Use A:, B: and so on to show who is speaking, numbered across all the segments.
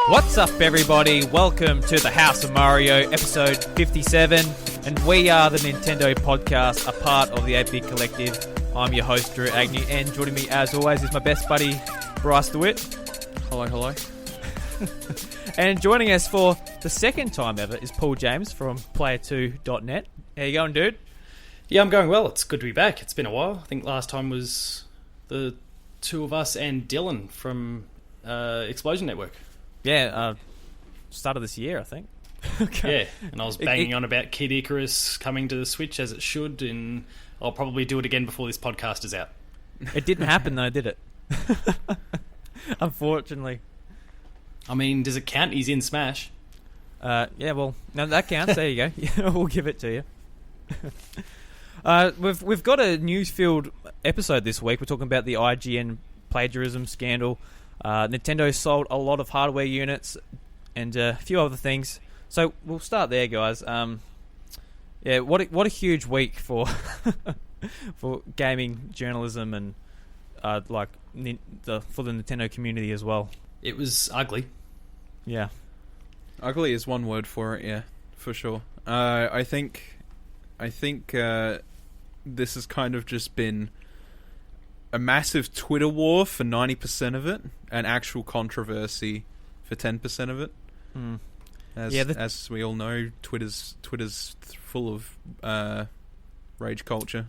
A: What's up, everybody? Welcome to the House of Mario, episode 57, and we are the Nintendo podcast, a part of the 8-Bit Collective. I'm your host, Drew Agnew, and joining me, as always, is my best buddy, Bryce DeWitt.
B: Hello, hello.
A: And joining us for the second time ever is Paul James from Player2.net. How you going, dude?
C: Yeah, I'm going well. It's good to be back. It's been a while. I think last time was the two of us and Dylan from Explosion Network.
A: Yeah, start of this year, I think.
C: Okay. Yeah, and I was banging on about Kid Icarus coming to the Switch as it should, and I'll probably do it again before this podcast is out.
A: It didn't happen, though, did it? Unfortunately.
C: I mean, does it count? He's in Smash.
A: Yeah, well, no, that counts. There you go. We'll give it to you. We've got a news-filled episode this week. We're talking about the IGN Plagiarism scandal. Nintendo sold a lot of hardware units and a few other things. So we'll start there, guys. Yeah, what a huge week for for gaming journalism and for the Nintendo community as well.
C: It was ugly.
A: Yeah,
B: Ugly is one word for it. Yeah, for sure. I think this has kind of just been a massive Twitter war for 90% of it, and actual controversy for 10% of it.
A: Mm.
B: As we all know, Twitter's full of rage culture.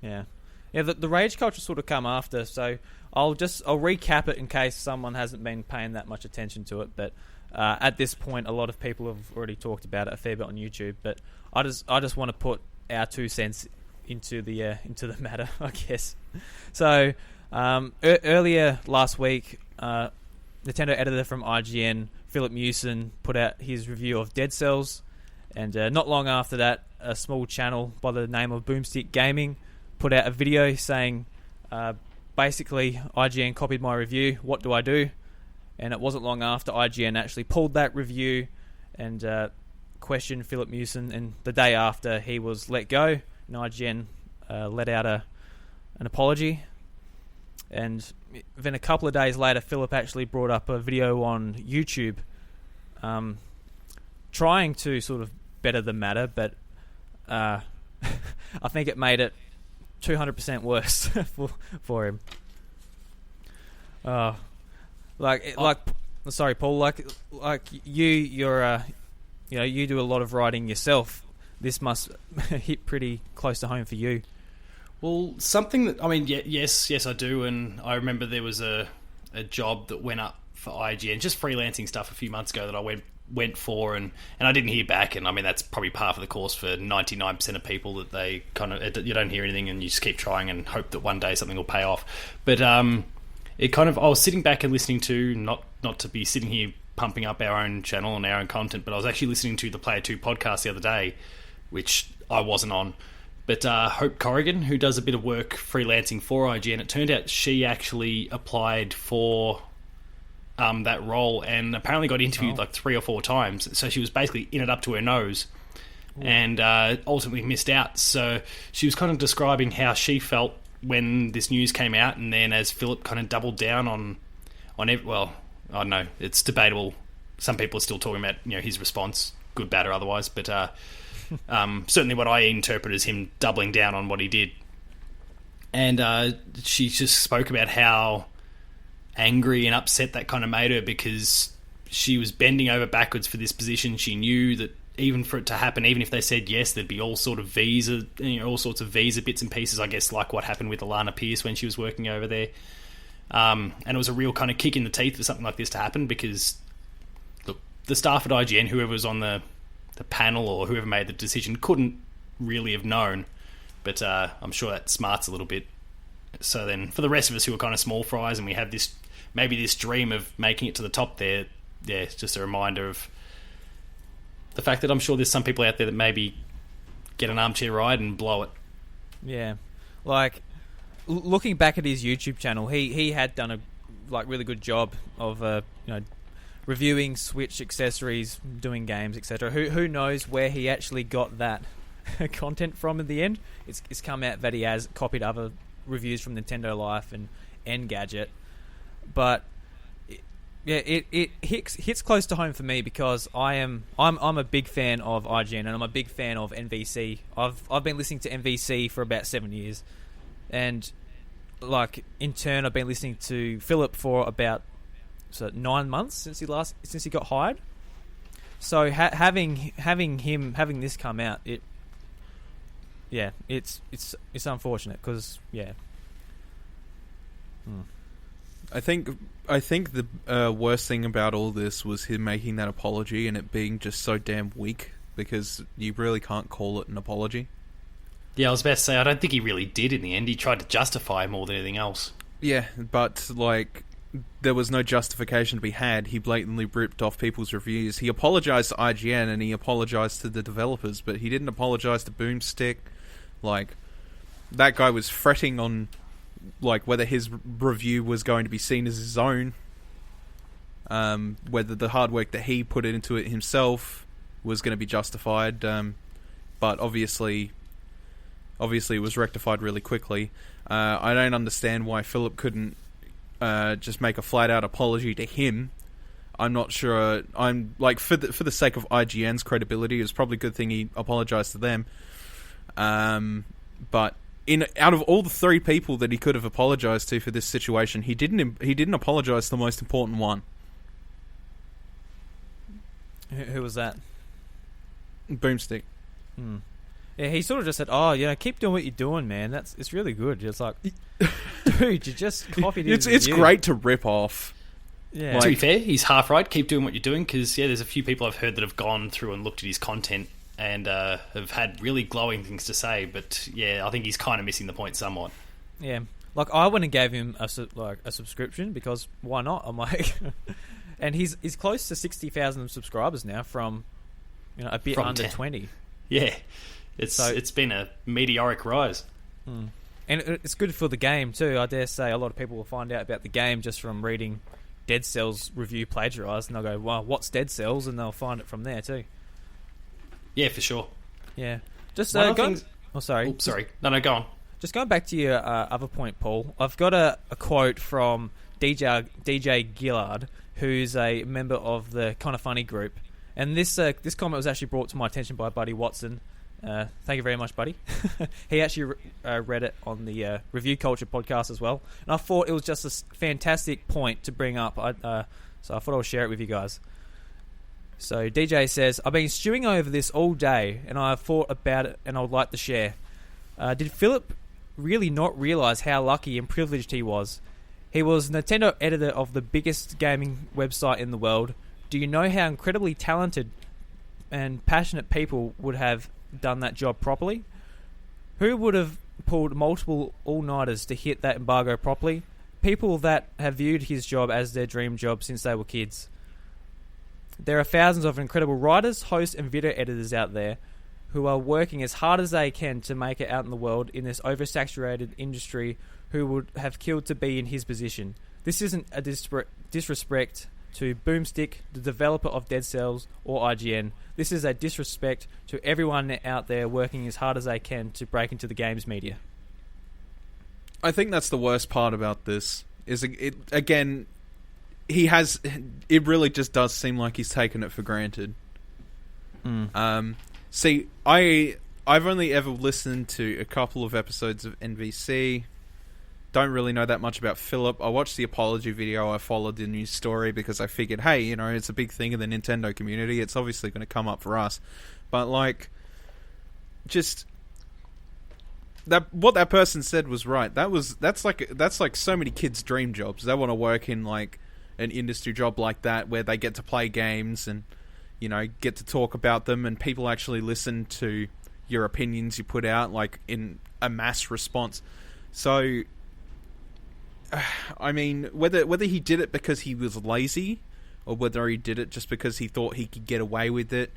A: Yeah. The rage culture sort of come after. So I'll recap it in case someone hasn't been paying that much attention to it. But at this point, a lot of people have already talked about it a fair bit on YouTube. But I just want to put our 2 cents into the matter, I guess. So earlier last week, Nintendo editor from IGN, Filip Miucin, put out his review of Dead Cells, and not long after that, a small channel by the name of Boomstick Gaming put out a video saying, basically, IGN copied my review. What do I do? And it wasn't long after IGN actually pulled that review and questioned Filip Miucin, and the day after he was let go, and IGN let out an apology. And then a couple of days later, Philip actually brought up a video on YouTube trying to sort of better the matter, but I think it made it 200% worse for him. Sorry, Paul. Like you're you do a lot of writing yourself. This must hit pretty close to home for you.
C: Well, something that, I mean, yes, I do, and I remember there was a job that went up for IGN, just freelancing stuff a few months ago that I went for, and I didn't hear back, and I mean, that's probably par for the course for 99% of people, that they kind of, you don't hear anything and you just keep trying and hope that one day something will pay off. But it kind of, I was sitting back and listening to, not to be sitting here pumping up our own channel and our own content, but I was actually listening to the Player 2 podcast the other day, which I wasn't on. But Hope Corrigan, who does a bit of work freelancing for IGN, it turned out she actually applied for that role and apparently got interviewed like 3 or 4 times. So she was basically in it up to her nose. Ooh. And ultimately missed out. So she was kind of describing how she felt when this news came out, and then as Philip kind of doubled down on well, I don't know, it's debatable. Some people are still talking about his response, good, bad, or otherwise, but certainly what I interpret as him doubling down on what he did. And she just spoke about how angry and upset that kind of made her, because she was bending over backwards for this position. She knew that even for it to happen, even if they said yes, there'd be all sorts of visa bits and pieces, I guess, like what happened with Alana Pierce when she was working over there. And it was a real kind of kick in the teeth for something like this to happen, because look, the staff at IGN, whoever was on the panel or whoever made the decision, couldn't really have known, but I'm sure that smarts a little bit. So then for the rest of us who are kind of small fries and we have this dream of making it to the top there, yeah, it's just a reminder of the fact that I'm sure there's some people out there that maybe get an armchair ride and blow it.
A: Yeah, like looking back at his YouTube channel, he had done a really good job of reviewing Switch accessories, doing games, etc. Who knows where he actually got that content from in the end. It's come out that he has copied other reviews from Nintendo Life and Engadget, but it hits close to home for me because I'm a big fan of IGN and I'm a big fan of NVC. I've been listening to NVC for about 7 years, and like in turn I've been listening to Filip for about 9 months since he got hired. So having this come out, it's unfortunate because
B: I think the worst thing about all this was him making that apology and it being just so damn weak, because you really can't call it an apology.
C: Yeah, I was about to say, I don't think he really did in the end. He tried to justify more than anything else.
B: Yeah, but like, there was no justification to be had. He blatantly ripped off people's reviews. He apologized to IGN and he apologized to the developers, but he didn't apologize to Boomstick. Like, that guy was fretting on like whether his review was going to be seen as his own, whether the hard work that he put into it himself was going to be justified, but obviously it was rectified really quickly. I don't understand why Filip couldn't just make a flat out apology to him. I'm not sure. I'm like, for the sake of IGN's credibility, it was probably a good thing he apologized to them. But out of all the 3 people that he could have apologized to for this situation, he didn't apologize to the most important one.
A: Who was that?
B: Boomstick.
A: Yeah, he sort of just said, keep doing what you're doing, man. It's really good. It's like, dude, you just copied his
B: It's
A: review.
B: great to rip off.
A: Yeah.
C: To be fair, he's half right. Keep doing what you're doing, because there's a few people I've heard that have gone through and looked at his content and have had really glowing things to say. But I think he's kind of missing the point somewhat.
A: Yeah, like I went and gave him a subscription because why not? I'm like, and he's close to 60,000 subscribers now from a bit
C: From
A: under
C: 10.
A: 20.
C: Yeah, it's been a meteoric rise.
A: And it's good for the game too. I dare say a lot of people will find out about the game just from reading Dead Cells review plagiarized, and they'll go, "Well, what's Dead Cells?" and they'll find it from there too.
C: Yeah, for sure.
A: Yeah, just
C: One
A: Oh, sorry.
C: Oops, sorry. No, go on.
A: Just going back to your other point, Paul. I've got a quote from DJ Gillard, who's a member of the Kinda Funny group, and this comment was actually brought to my attention by Buddy Watson. Thank you very much, buddy. He actually read it on the Review Culture podcast as well, and I thought it was just a fantastic point to bring up. So I thought I'll share it with you guys. So DJ says, I've been stewing over this all day, and I've thought about it, and I would like to share. Did Filip really not realise how lucky and privileged he was? He was Nintendo editor of the biggest gaming website in the world. Do you know how incredibly talented and passionate people would have done that job properly? Who would have pulled multiple all-nighters to hit that embargo properly? People that have viewed his job as their dream job since they were kids. There are thousands of incredible writers, hosts and video editors out there who are working as hard as they can to make it out in the world in this oversaturated industry, who would have killed to be in his position. This isn't a disrespect to Boomstick, the developer of Dead Cells, or IGN. This is a disrespect to everyone out there working as hard as they can to break into the games media.
B: I think that's the worst part about this. It really just does seem like he's taken it for granted. See, I've only ever listened to a couple of episodes of NVC. Don't really know that much about Filip. I watched the apology video. I followed the news story because I figured, hey, it's a big thing in the Nintendo community. It's obviously going to come up for us. But what that person said was right. That's like so many kids' dream jobs. They want to work in like an industry job like that where they get to play games and get to talk about them, and people actually listen to your opinions you put out like in a mass response. So I mean, whether he did it because he was lazy or whether he did it just because he thought he could get away with it,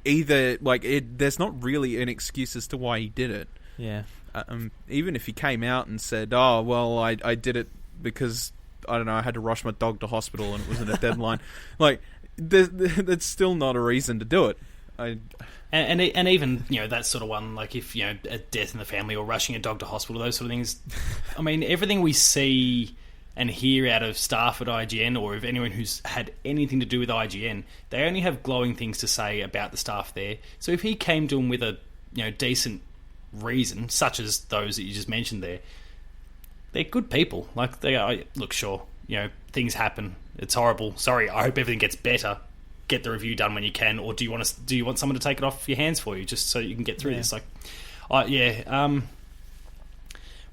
B: either there's not really an excuse as to why he did it.
A: Yeah.
B: Even if he came out and said, "Oh, well, I did it because I don't know, I had to rush my dog to hospital and it wasn't a deadline," that's still not a reason to do it.
C: And even, that sort of one, like if, a death in the family or rushing a dog to hospital, those sort of things. I mean, everything we see and hear out of staff at IGN, or of anyone who's had anything to do with IGN, they only have glowing things to say about the staff there. So if he came to them with a, decent reason, such as those that you just mentioned there, they're good people. Like, they are, look, sure, things happen. It's horrible. Sorry, I hope everything gets better. Get the review done when you can, or do you want someone to take it off your hands for you just so you can get through this? Like,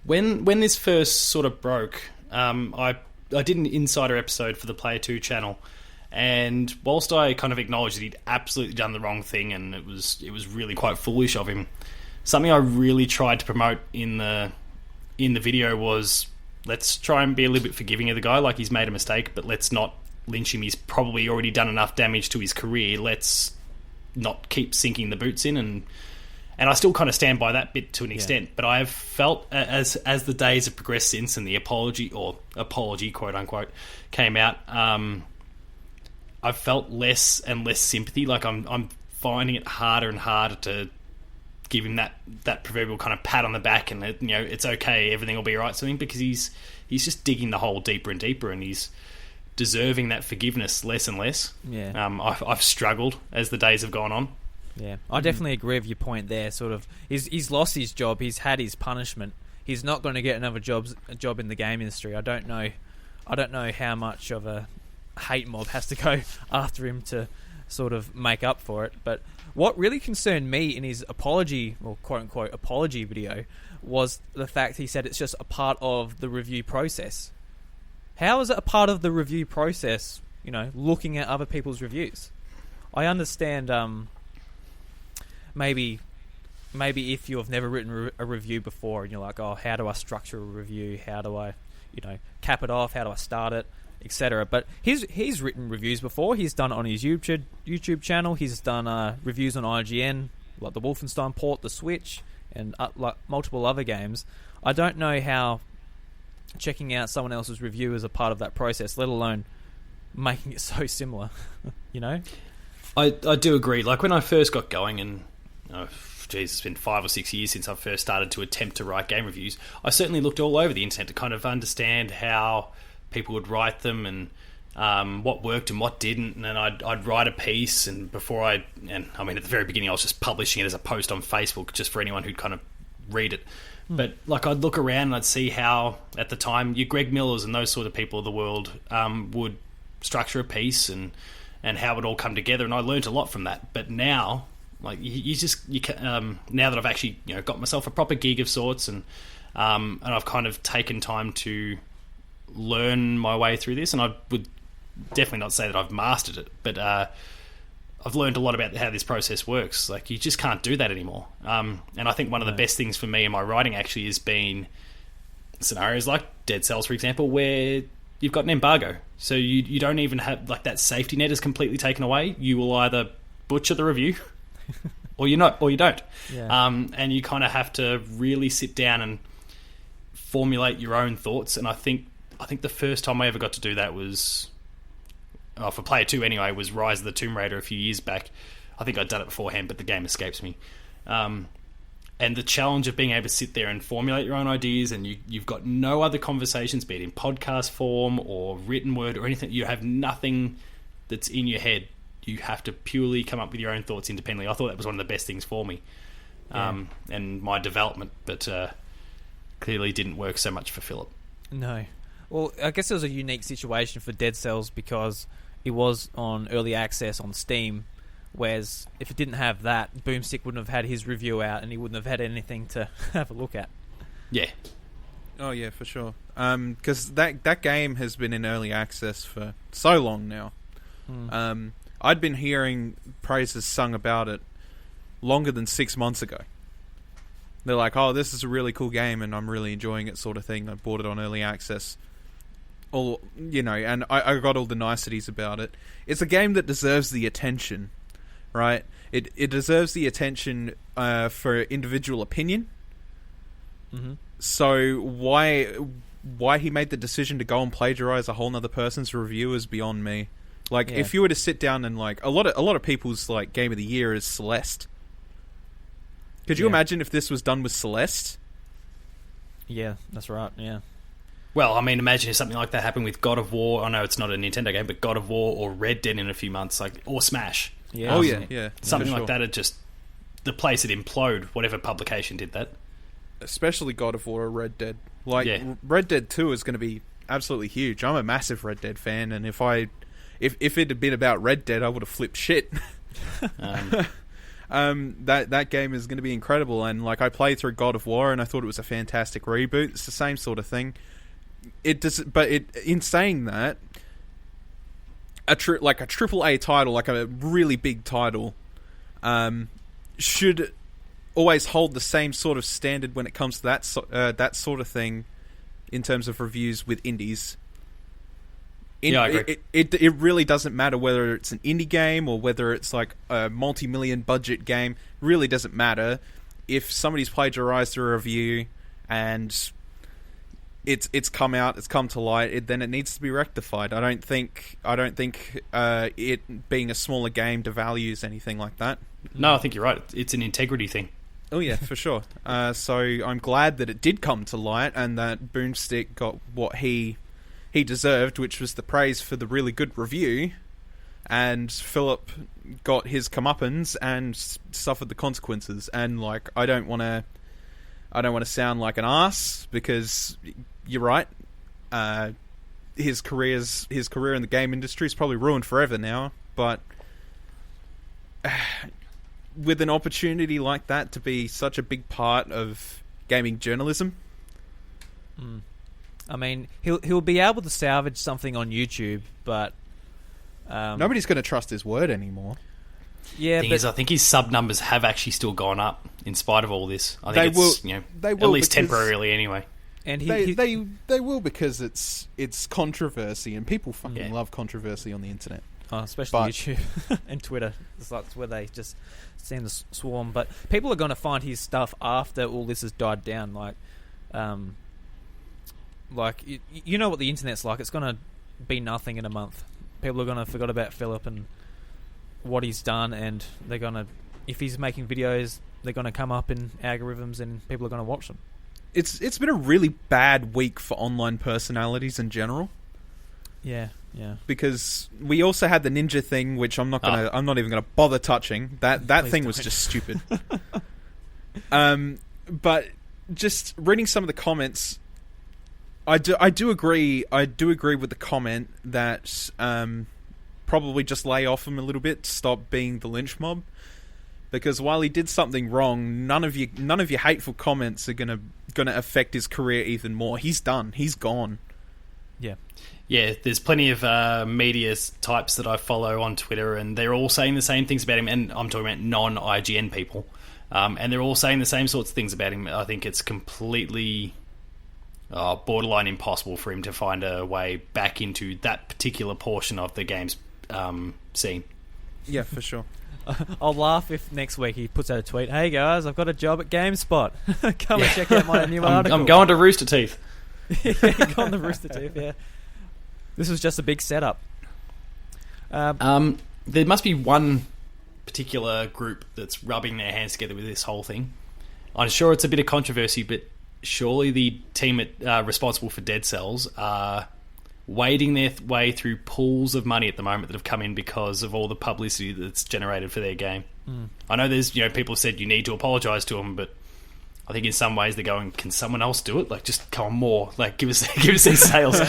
C: when this first sort of broke, I did an insider episode for the Player 2 channel, and whilst I kind of acknowledged that he'd absolutely done the wrong thing and it was really quite foolish of him, something I really tried to promote in the video was, let's try and be a little bit forgiving of the guy. Like, he's made a mistake, but let's not lynch him. He's probably already done enough damage to his career. Let's not keep sinking the boots in, and I still kind of stand by that bit to an extent. But I've felt as the days have progressed since, and the apology quote unquote came out, I've felt less and less sympathy. Like, I'm finding it harder and harder to give him that proverbial kind of pat on the back and it's okay, everything will be all right, something, because he's just digging the hole deeper and deeper, and he's deserving that forgiveness less and less. I've struggled as the days have gone on.
A: I definitely agree with your point there. Sort of, he's lost his job, he's had his punishment, he's not going to get another job in the game industry. I don't know how much of a hate mob has to go after him to sort of make up for it. But what really concerned me in his apology, or quote unquote apology video, was the fact he said it's just a part of the review process. How is it a part of the review process, looking at other people's reviews? I understand maybe if you have never written a review before and you're like, oh, how do I structure a review? How do I, cap it off? How do I start it? Etc. But he's written reviews before. He's done it on his YouTube channel. He's done reviews on IGN, like the Wolfenstein port, the Switch, and like multiple other games. I don't know how checking out someone else's review is a part of that process, let alone making it so similar.
C: I do agree. Like, when I first got going, and it's been 5 or 6 years since I first started to attempt to write game reviews, I certainly looked all over the internet to kind of understand how people would write them, and what worked and what didn't. And then I'd write a piece, and at the very beginning I was just publishing it as a post on Facebook just for anyone who'd kind of read it. But like, I'd look around and I'd see how, at the time, your Greg Millers and those sort of people of the world would structure a piece and how it would all come together, and I learned a lot from that. But now, like, now that I've actually got myself a proper gig of sorts, and I've kind of taken time to learn my way through this, and I would definitely not say that I've mastered it, but I've learned a lot about how this process works. Like, you just can't do that anymore. And I think one of the best things for me in my writing actually has been scenarios like Dead Cells, for example, where you've got an embargo. So you don't even have, like, that safety net is completely taken away. You will either butcher the review or you don't. And you kind of have to really sit down and formulate your own thoughts. And I think the first time I ever got to do that was, for Player 2 anyway, was Rise of the Tomb Raider a few years back. I think I'd done it beforehand, but the game escapes me. And the challenge of being able to sit there and formulate your own ideas, and you've got no other conversations, be it in podcast form or written word or anything. You have nothing that's in your head. You have to purely come up with your own thoughts independently. I thought that was one of the best things for me, and my development, but clearly didn't work so much for Filip.
A: No. Well, I guess it was a unique situation for Dead Cells because it was on early access on Steam, whereas if it didn't have that, Boomstick wouldn't have had his review out and he wouldn't have had anything to have a look at.
C: Yeah.
B: Oh, yeah, for sure. Because that game has been in early access for so long now. I'd been hearing praises sung about it longer than 6 months ago. They're like, oh, this is a really cool game and I'm really enjoying it, sort of thing. I bought it on early access. And I got all the niceties about it. It's a game that deserves the attention, right? It deserves the attention for individual opinion.
A: Mm-hmm.
B: So why he made the decision to go and plagiarize a whole nother person's review is beyond me. Like,
A: Yeah.
B: if you were to sit down and, like, a lot of people's, like, game of the year is Celeste. Could you
A: Yeah.
B: imagine if this was done with Celeste?
A: Yeah, that's right. Yeah.
C: Well, I mean, imagine if something like that happened with God of War. I know it's not a Nintendo game, but God of War or Red Dead in a few months, like, or Smash.
A: Yeah.
B: Oh, yeah.
C: Something
B: for
C: like
B: sure.
C: that, it just... The place would implode, whatever publication did that.
B: Especially God of War or Red Dead. Like,
C: Yeah.
B: Red Dead 2 is going to be absolutely huge. I'm a massive Red Dead fan, and if it had been about Red Dead, I would have flipped shit. That game is going to be incredible, and like, I played through God of War, and I thought it was a fantastic reboot. It's the same sort of thing. In saying that, a triple A title, like a really big title, should always hold the same sort of standard when it comes to that sort of thing in terms of reviews with indies.
C: Yeah, I agree.
B: It really doesn't matter whether it's an indie game or whether it's like a multi-million budget game. Really doesn't matter. If somebody's plagiarized a review and it's come out, it's come to light, then it needs to be rectified. I don't think it being a smaller game devalues anything like that.
C: No, I think you're right. It's an integrity thing.
B: Oh yeah, for sure. So I'm glad that it did come to light and that Boomstick got what he deserved, which was the praise for the really good review, and Philip got his comeuppance and suffered the consequences. And like, I don't want to sound like an ass, because you're right. His career in the game industry is probably ruined forever now. But with an opportunity like that to be such a big part of gaming journalism.
A: I mean, he'll be able to salvage something on YouTube, but
B: Nobody's going to trust his word anymore.
A: Yeah,
C: Thing
A: but
C: is, I think his sub numbers have actually still gone up in spite of all this. I think
B: They
C: it's
B: will- they
C: at
B: will,
C: least
B: because-
C: temporarily anyway.
A: and
B: They will, because it's controversy, and people fucking
C: Yeah.
B: love controversy on the internet.
A: especially
B: but-
A: YouTube and Twitter. It's like where they just seem to swarm. But people are going to find his stuff after all this has died down. Like you know what the internet's like. It's going to be nothing in a month. People are going to forget about Philip and what he's done, and they're going to, if he's making videos, they're going to come up in algorithms, and people are going to watch them.
B: It's been a really bad week for online personalities in general,
A: Yeah.
B: because we also had the ninja thing, which I'm not even gonna bother touching. That
A: Please
B: thing was
A: don't.
B: just stupid. But just reading some of the comments, I do agree with the comment that probably just lay off him a little bit, stop being the lynch mob, because while he did something wrong, none of your hateful comments are gonna affect his career even more. He's done. He's gone.
A: Yeah.
C: Yeah, there's plenty of media types that I follow on Twitter, and they're all saying the same things about him, and I'm talking about non-IGN people, and they're all saying the same sorts of things about him. I think it's completely borderline impossible for him to find a way back into that particular portion of the game's scene.
B: Yeah, for sure.
A: I'll laugh if next week he puts out a tweet, "Hey guys, I've got a job at GameSpot. Come and check out my new article."
C: I'm going to Rooster Teeth.
A: Go on the Rooster Teeth, yeah. This was just a big setup.
C: There must be one particular group that's rubbing their hands together with this whole thing. I'm sure it's a bit of controversy, but surely the team responsible for Dead Cells are wading their way through pools of money at the moment that have come in because of all the publicity that's generated for their game. I know there's people said you need to apologise to them, but I think in some ways they're going, can someone else do it? Like, just come on more. Like, give us these sales.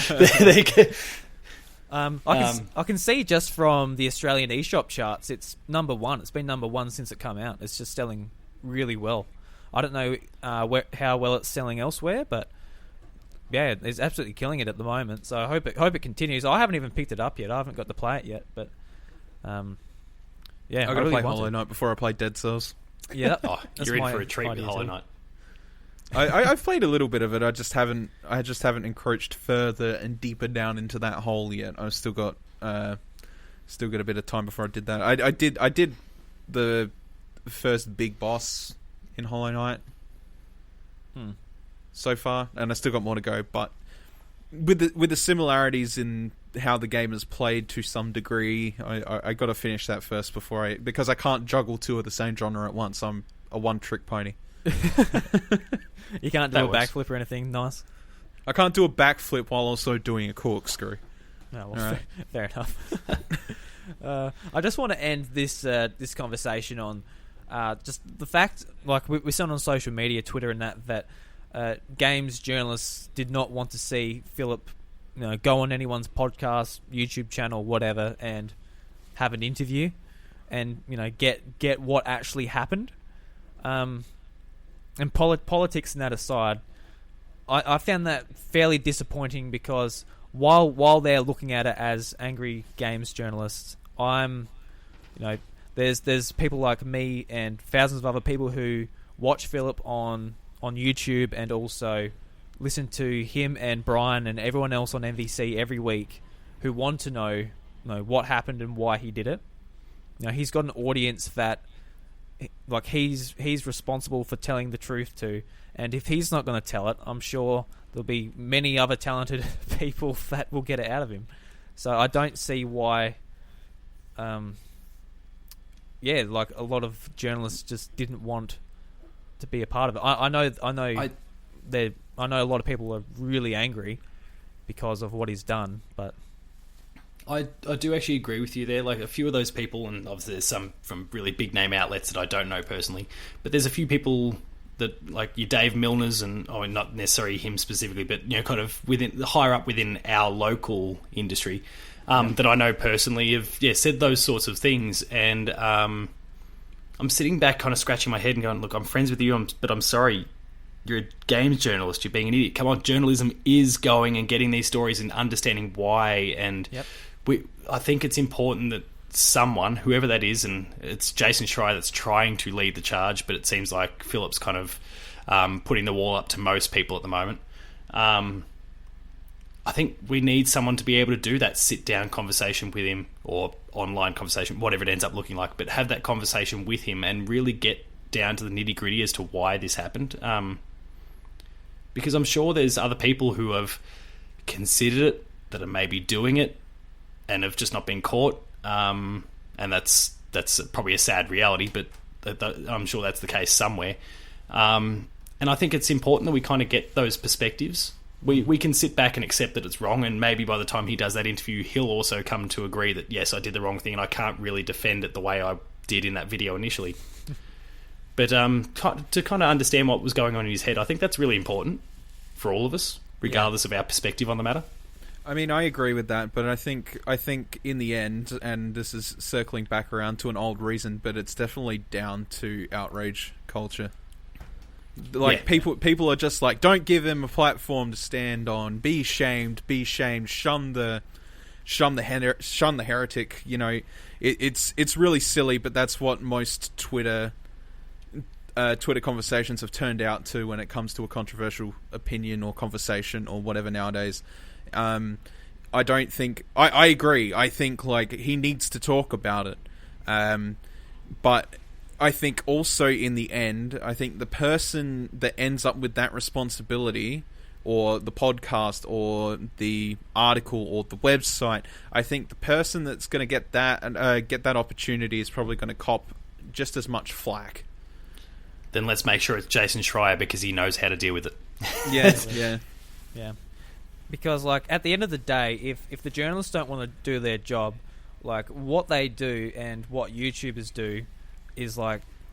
A: I can see just from the Australian eShop charts, it's number one. It's been number one since it come out. It's just selling really well. I don't know how well it's selling elsewhere, but yeah, it's absolutely killing it at the moment. So I hope it continues. I haven't even picked it up yet. I haven't got to play it yet, but yeah,
B: I got to
A: really
B: play
A: want
B: Hollow
A: it.
B: Knight before I play Dead Cells.
A: Yeah,
C: Oh,
A: that's
C: you're in
A: my
C: for a treat with
A: idea
C: Hollow
A: too.
C: Knight.
B: I've played a little bit of it. I just haven't encroached further and deeper down into that hole yet. I've still got a bit of time before I did that. I did the first big boss in Hollow Knight so far, and I still got more to go. But with the similarities in how the game is played to some degree. I got to finish that first because I can't juggle two of the same genre at once. I'm a one-trick pony.
A: You can't do a backflip or anything nice?
B: I can't do a backflip while also doing a corkscrew.
A: No, well, fair enough. I just want to end this conversation on just the fact, like we saw on social media, Twitter and that games journalists did not want to see Filip, go on anyone's podcast, YouTube channel, whatever, and have an interview, and get what actually happened. And politics and that aside, I found that fairly disappointing because while they're looking at it as angry games journalists, there's people like me and thousands of other people who watch Filip on YouTube and also listen to him and Brian and everyone else on MVC every week who want to know what happened and why he did it. He's got an audience that he's responsible for telling the truth to, and if he's not going to tell it, I'm sure there'll be many other talented people that will get it out of him. So I don't see why a lot of journalists just didn't want to be a part of it. I know a lot of people are really angry because of what he's done, but
C: I do actually agree with you there. Like a few of those people, and obviously there's some from really big name outlets that I don't know personally, but there's a few people that, like your Dave Milners, and not necessarily him specifically, but kind of higher up within our local industry, that I know personally have said those sorts of things, and I'm sitting back kind of scratching my head and going, look, I'm friends with you, but I'm sorry, you're a games journalist, you're being an idiot. Come on, journalism is going and getting these stories and understanding why, and I think it's important that someone, whoever that is, and it's Jason Schreier that's trying to lead the charge, but it seems like Filip's kind of putting the wall up to most people at the moment. I think we need someone to be able to do that sit-down conversation with him, or online conversation, whatever it ends up looking like, but have that conversation with him and really get down to the nitty-gritty as to why this happened. Because I'm sure there's other people who have considered it, that are maybe doing it, and have just not been caught. And that's probably a sad reality, but I'm sure that's the case somewhere. And I think it's important that we kind of get those perspectives. We can sit back and accept that it's wrong, and maybe by the time he does that interview, he'll also come to agree that, yes, I did the wrong thing, and I can't really defend it the way I did in that video initially. But to kind of understand what was going on in his head, I think that's really important for all of us, regardless of our perspective on the matter.
B: I mean, I agree with that, but I think in the end, and this is circling back around to an old reason, but it's definitely down to outrage culture. People are just like, don't give him a platform to stand on. Be shamed. Shun the heretic. It's really silly, but that's what most Twitter conversations have turned out to when it comes to a controversial opinion or conversation or whatever nowadays. I don't think... I agree. I think he needs to talk about it. But I think also in the end, I think the person that ends up with that responsibility, or the podcast or the article or the website, I think the person that's going to get that opportunity is probably going to cop just as much flack.
C: Then let's make sure it's Jason Schreier, because he knows how to deal with it.
A: Yeah. Because, at the end of the day, if the journalists don't want to do their job, what they do and what YouTubers do is,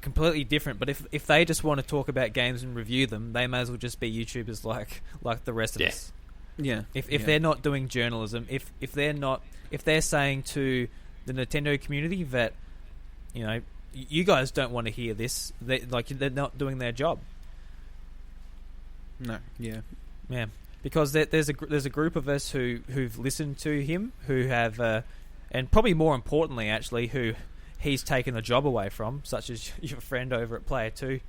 A: completely different. But if they just want to talk about games and review them, they may as well just be YouTubers like the rest of us.
B: Yeah.
A: If they're not doing journalism, if they're saying to the Nintendo community that, you guys don't want to hear this, they're not doing their job.
B: No. Yeah.
A: Yeah. Because there's a group of us who've listened to him, who have, and probably more importantly, actually, who he's taken the job away from, such as your friend over at Player 2,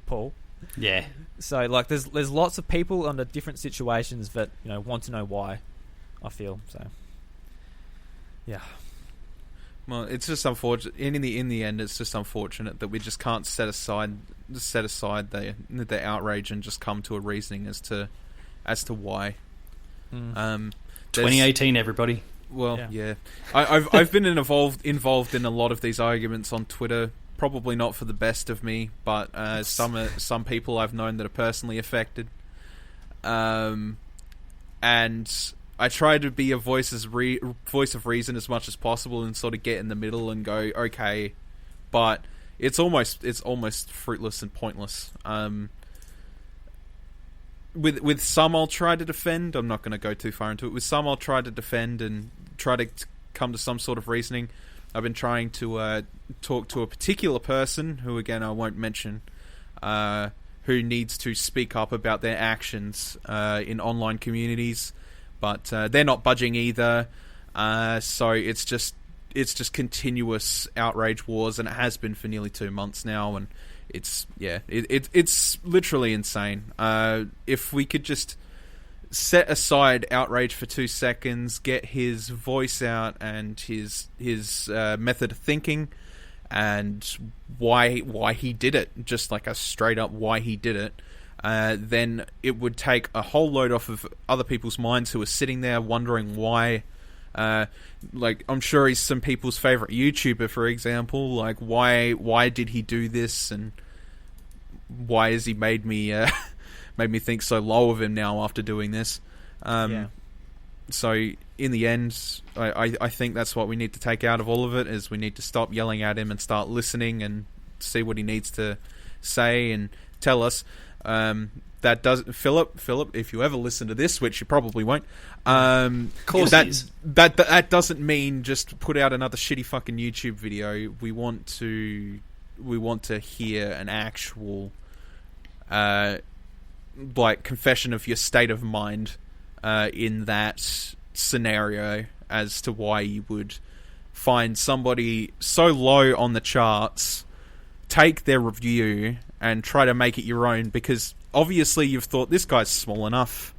A: Paul.
C: Yeah.
A: So there's lots of people under different situations that want to know why. I feel so. Yeah.
B: Well, it's just unfortunate. In the end, it's just unfortunate that we just can't set aside the outrage and just come to a reasoning as to why.
C: 2018, everybody.
B: Well, yeah. I've been involved in a lot of these arguments on Twitter. Probably not for the best of me, but some people I've known that are personally affected. And I try to be a voice of reason as much as possible, and sort of get in the middle and go, okay, but it's almost fruitless and pointless. With some I'll try to defend. I'm not going to go too far into it. With some I'll try to defend and try to come to some sort of reasoning. I've been trying to talk to a particular person who, again, I won't mention, who needs to speak up about their actions in online communities, but they're not budging either. So it's just continuous outrage wars, and it has been for nearly 2 months now, and it's literally insane. If we could just set aside outrage for 2 seconds, get his voice out and his method of thinking, and why he did it, just like a straight up why he did it, then it would take a whole load off of other people's minds who are sitting there wondering why. Like, I'm sure he's some people's favorite YouTuber, for example. Like, why did he do this, and why has he made me think so low of him now after doing this? So in the end, I think that's what we need to take out of all of it, is we need to stop yelling at him and start listening and see what he needs to say and tell us. That does, Philip, if you ever listen to this, which you probably won't,
C: of course
B: that doesn't mean just put out another shitty fucking YouTube video. We want to hear an actual like confession of your state of mind in that scenario, as to why you would find somebody so low on the charts, take their review and try to make it your own, because obviously you've thought this guy's small enough.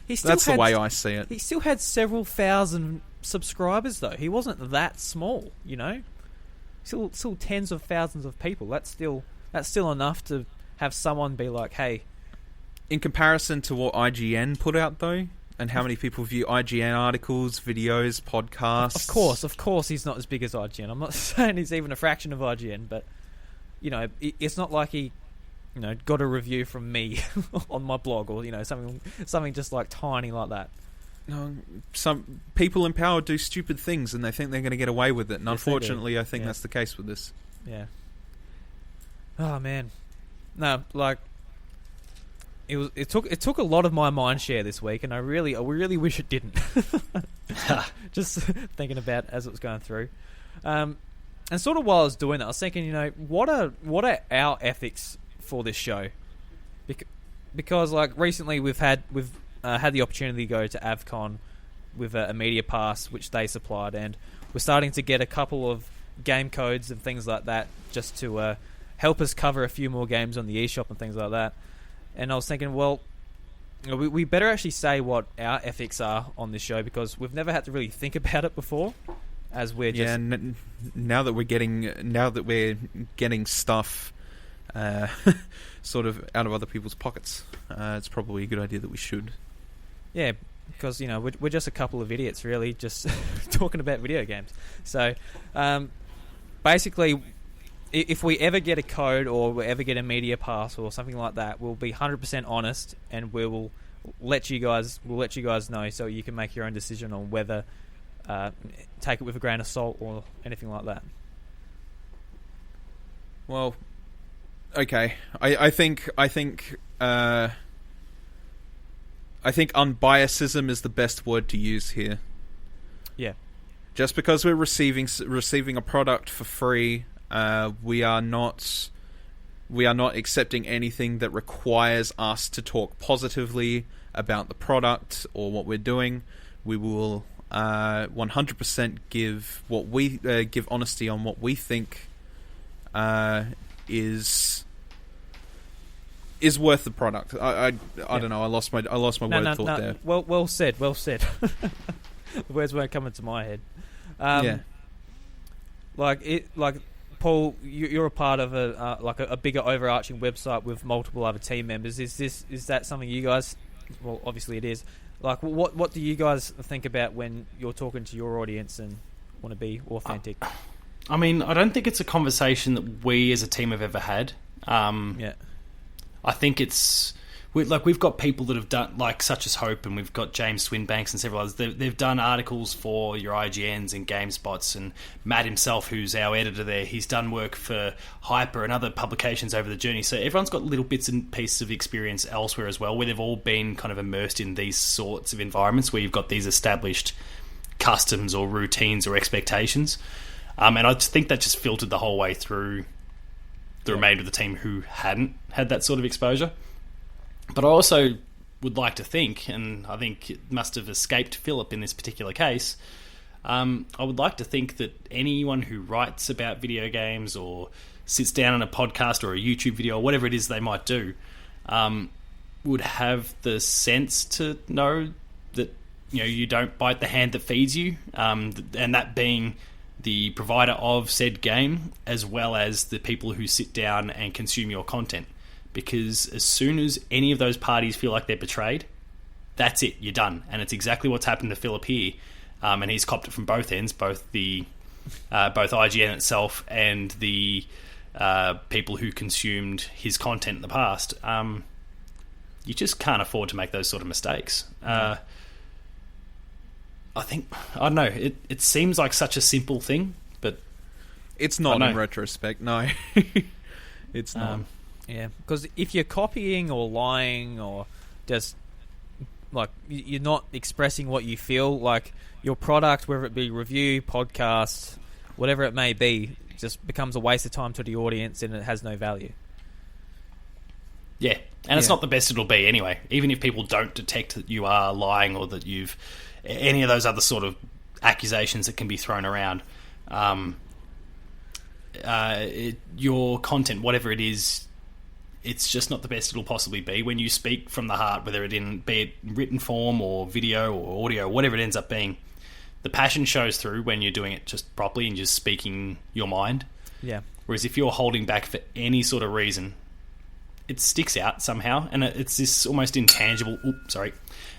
B: That's the way I see it.
A: He still had several thousand subscribers, though. He wasn't that small, you know. Still tens of thousands of people. That's still enough to have someone be like, hey.
B: In comparison to what IGN put out, though, and how many people view IGN articles, videos, podcasts.
A: Of course, he's not as big as IGN. I'm not saying he's even a fraction of IGN, but you know, it's not like he, you know, got a review from me on my blog, or you know, something just like tiny like that.
B: No, some people in power do stupid things and they think they're going to get away with it, and
A: yes,
B: unfortunately, I think that's the case with this.
A: Yeah. Oh man, no, like it took a lot of my mind share this week, and I really wish it didn't. Just thinking about as it was going through. And sort of while I was doing that, I was thinking, you know, what are our ethics for this show? Because like recently we've had the opportunity to go to AvCon with a media pass which they supplied, and we're starting to get a couple of game codes and things like that just to help us cover a few more games on the eShop and things like that. And I was thinking, well, you know, we better actually say what our ethics are on this show, because we've never had to really think about it before. As we're just
B: now that we're getting stuff sort of out of other people's pockets, it's probably a good idea that we should.
A: Yeah, because you know we're just a couple of idiots, really, just talking about video games. So basically, if we ever get a code or we ever get a media pass or something like that, we'll be 100% honest, and we'll let you guys know, so you can make your own decision on whether. Take it with a grain of salt or anything like that.
B: Well, okay. I think unbiasedism is the best word to use here.
A: Yeah.
B: Just because we're receiving a product for free, we are not accepting anything that requires us to talk positively about the product or what we're doing. We will 100% give honesty on what we think is worth the product. I don't know. I lost my word thought there.
A: Well said. The words weren't coming to my head.
B: Yeah.
A: Like Paul, you're a part of a bigger overarching website with multiple other team members. Is that something you guys? Well, obviously it is. Like, what do you guys think about when you're talking to your audience and want to be authentic?
C: I mean, I don't think it's a conversation that we as a team have ever had.
A: Yeah.
C: I think we've got people that have done, like, such as Hope, and we've got James Swinbanks and several others. They've done articles for your IGNs and GameSpots, and Matt himself, who's our editor there, he's done work for Hyper and other publications over the journey. So everyone's got little bits and pieces of experience elsewhere as well, where they've all been kind of immersed in these sorts of environments where you've got these established customs or routines or expectations. And I think that just filtered the whole way through the remainder of the team who hadn't had that sort of exposure. But I also would like to think, and I think it must have escaped Filip in this particular case, I would like to think that anyone who writes about video games or sits down on a podcast or a YouTube video or whatever it is they might do, would have the sense to know that, you know, you don't bite the hand that feeds you, and that being the provider of said game, as well as the people who sit down and consume your content. Because as soon as any of those parties feel like they're betrayed, that's it, you're done. And it's exactly what's happened to Filip here. And he's copped it from both ends, both IGN itself and the people who consumed his content in the past. You just can't afford to make those sort of mistakes. I don't know, it seems like such a simple thing, but
B: it's not in retrospect, no. It's not.
A: Yeah, because if you're copying or lying or just, like, you're not expressing what you feel, like, your product, whether it be review, podcast, whatever it may be, just becomes a waste of time to the audience and it has no value.
C: Yeah, and it's not the best it'll be anyway. Even if people don't detect that you are lying or that you've... any of those other sort of accusations that can be thrown around, your content, whatever it is, it's just not the best it'll possibly be when you speak from the heart, whether it be it written form or video or audio, whatever it ends up being. The passion shows through when you're doing it just properly and just speaking your mind.
A: Yeah.
C: Whereas if you're holding back for any sort of reason, it sticks out somehow, and it's this almost intangible...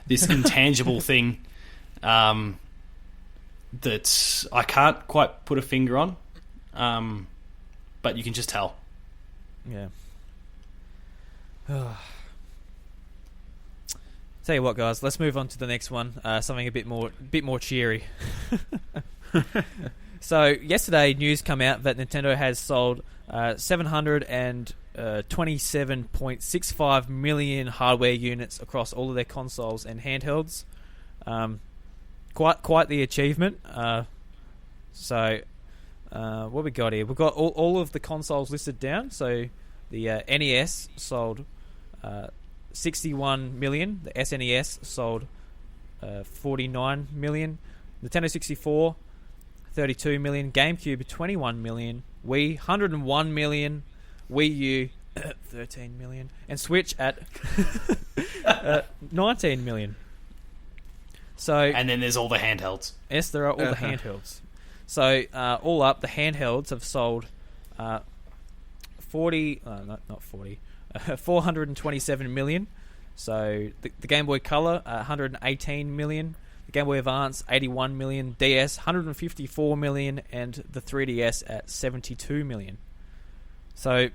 C: this intangible thing that I can't quite put a finger on, but you can just tell.
A: Yeah. Tell you what, guys, let's move on to the next one. Something a bit more cheery. So yesterday, news come out that Nintendo has sold 727.65 million hardware units across all of their consoles and handhelds. Quite the achievement. So what we got here? We've got all of the consoles listed down. So the NES sold 61 million. The SNES sold 49 million. Nintendo 64, 32 million. GameCube, 21 million. Wii, 101 million. Wii U, 13 million. And Switch at 19 million. So,
C: and then there's all the handhelds.
A: Yes, there are all the handhelds. So all up, the handhelds have sold 427 million. So the Game Boy Color, 118 million. The Game Boy Advance, 81 million. DS, 154 million. And the 3DS at 72 million. So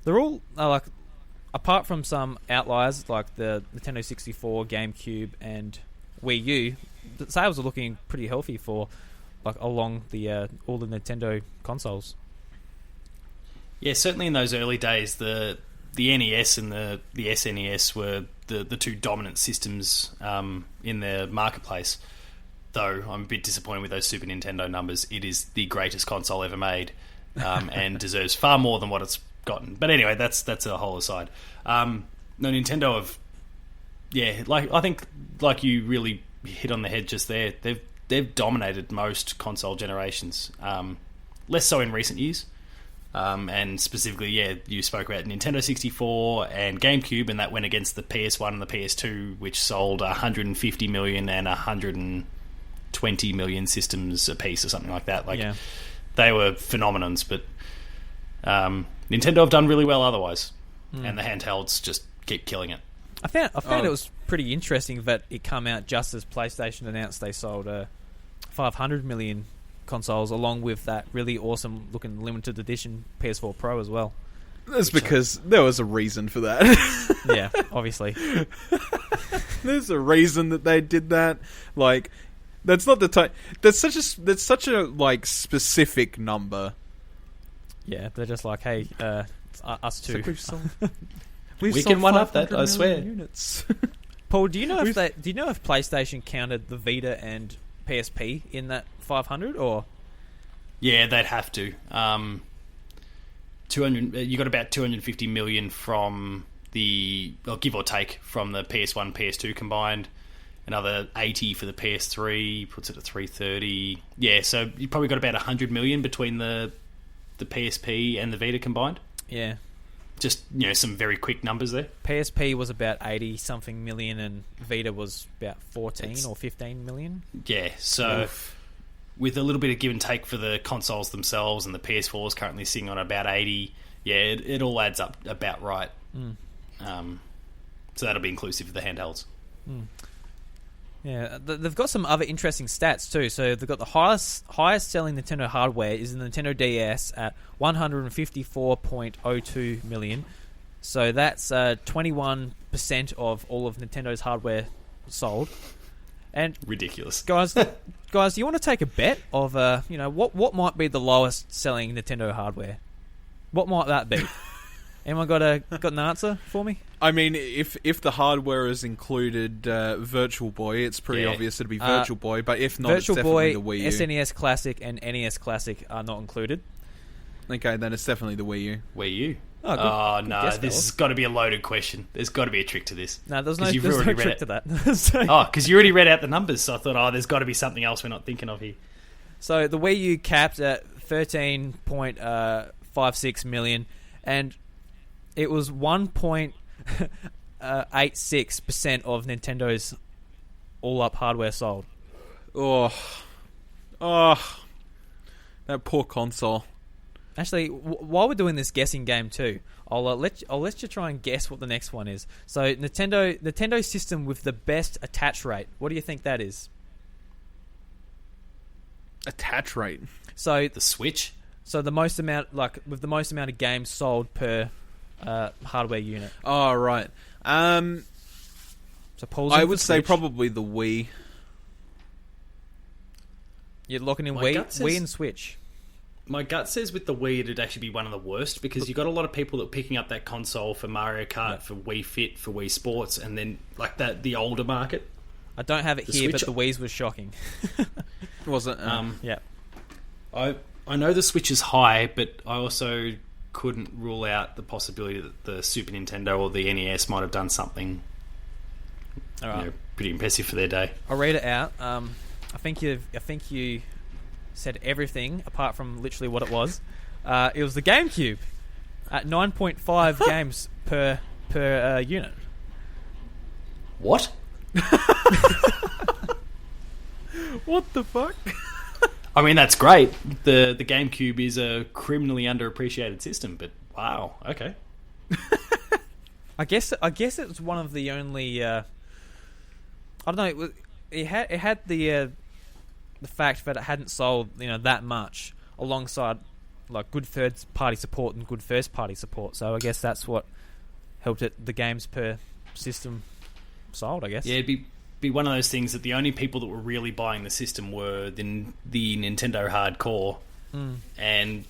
A: they're all, like, apart from some outliers like the Nintendo 64, GameCube, and Wii U, the sales are looking pretty healthy for, like, along the all the Nintendo consoles.
C: Yeah, certainly in those early days, the NES and the SNES were the two dominant systems in the marketplace. Though I'm a bit disappointed with those Super Nintendo numbers. It is the greatest console ever made, and deserves far more than what it's gotten. But anyway, that's a whole aside. No, Nintendo have, I think you really hit on the head just there. They've dominated most console generations. Less so in recent years. And specifically, you spoke about Nintendo 64 and GameCube, and that went against the PS1 and the PS2, which sold 150 million and 120 million systems apiece or something like that. They were phenomenons, but Nintendo have done really well otherwise, and the handhelds just keep killing it.
A: I found it was pretty interesting that it come out just as PlayStation announced they sold 500 million consoles, along with that really awesome looking limited edition PS4 Pro as well.
B: That's because there was a reason for that.
A: Yeah, obviously.
B: There's a reason that they did that. Like, that's not the type. That's such a like specific number.
A: Yeah, they're just like, hey, it's us two.
C: We can one up that, I swear.
B: Units.
A: Paul, do you know if PlayStation counted the Vita and PSP in that 500 or?
C: Yeah, they'd have to. 200. You got about 250 million from give or take, from the PS1, PS2 combined. Another 80 for the PS3 puts it at 330. Yeah, so you probably got about 100 million between the PSP and the Vita combined.
A: Yeah.
C: Just, some very quick numbers there.
A: PSP was about 80 something million and Vita was about 14 or 15 million.
C: Yeah, so with a little bit of give and take for the consoles themselves, and the PS4 is currently sitting on about 80, yeah, it all adds up about right. So that'll be inclusive of the handhelds.
A: Yeah, they've got some other interesting stats too. So they've got the highest selling Nintendo hardware is the Nintendo DS at 154.02 million. So that's 21% of all of Nintendo's hardware sold. And
C: ridiculous,
A: guys. Do you want to take a bet of what might be the lowest selling Nintendo hardware? What might that be? Anyone got an answer for me?
B: I mean, if the hardware is included Virtual Boy, it's pretty obvious it'd be Virtual Boy. But if not,
A: Virtual
B: it's definitely the
A: Boy,
B: Wii U.
A: SNES Classic, and NES Classic are not included.
B: Okay, then it's definitely the Wii U.
C: Wii U.
A: Oh,
C: good
A: no,
C: guess, this has got to be a loaded question. There's got to be a trick to this.
A: No, there's no trick to that.
C: Because you already read out the numbers, so I thought, there's got to be something else we're not thinking of here. So
A: the Wii U capped at 13.56 million, and it was 1.86% of Nintendo's all-up hardware sold.
B: Oh, that poor console.
A: Actually, while we're doing this guessing game too, I'll let you try and guess what the next one is. So Nintendo system with the best attach rate. What do you think that is?
B: Attach rate.
A: So
C: the Switch.
A: So the most amount, with the most amount of games sold per hardware unit.
B: Oh, right.
A: So Paul's
B: I would say probably the Wii.
A: You're locking in Wii and Switch.
C: My gut says with the Wii it'd actually be one of the worst, because you got a lot of people that are picking up that console for Mario Kart, for Wii Fit, for Wii Sports, and then the older market.
A: I don't have it here, Switch, but the Wii's was shocking.
B: Was it?
A: Yeah.
C: I know the Switch is high, but I also couldn't rule out the possibility that the Super Nintendo or the NES might have done something pretty impressive for their day.
A: I'll read it out. I think you said everything apart from literally what it was. It was the GameCube at 9.5 games per unit.
C: What?
B: What the fuck?
C: I mean, that's great. The GameCube is a criminally underappreciated system, but wow, okay.
A: I guess it was one of the only. I don't know. It had the fact that it hadn't sold that much, alongside good third party support and good first party support. So I guess that's what helped it. The games per system sold, I guess.
C: Yeah, it'd be one of those things that the only people that were really buying the system were the Nintendo hardcore. And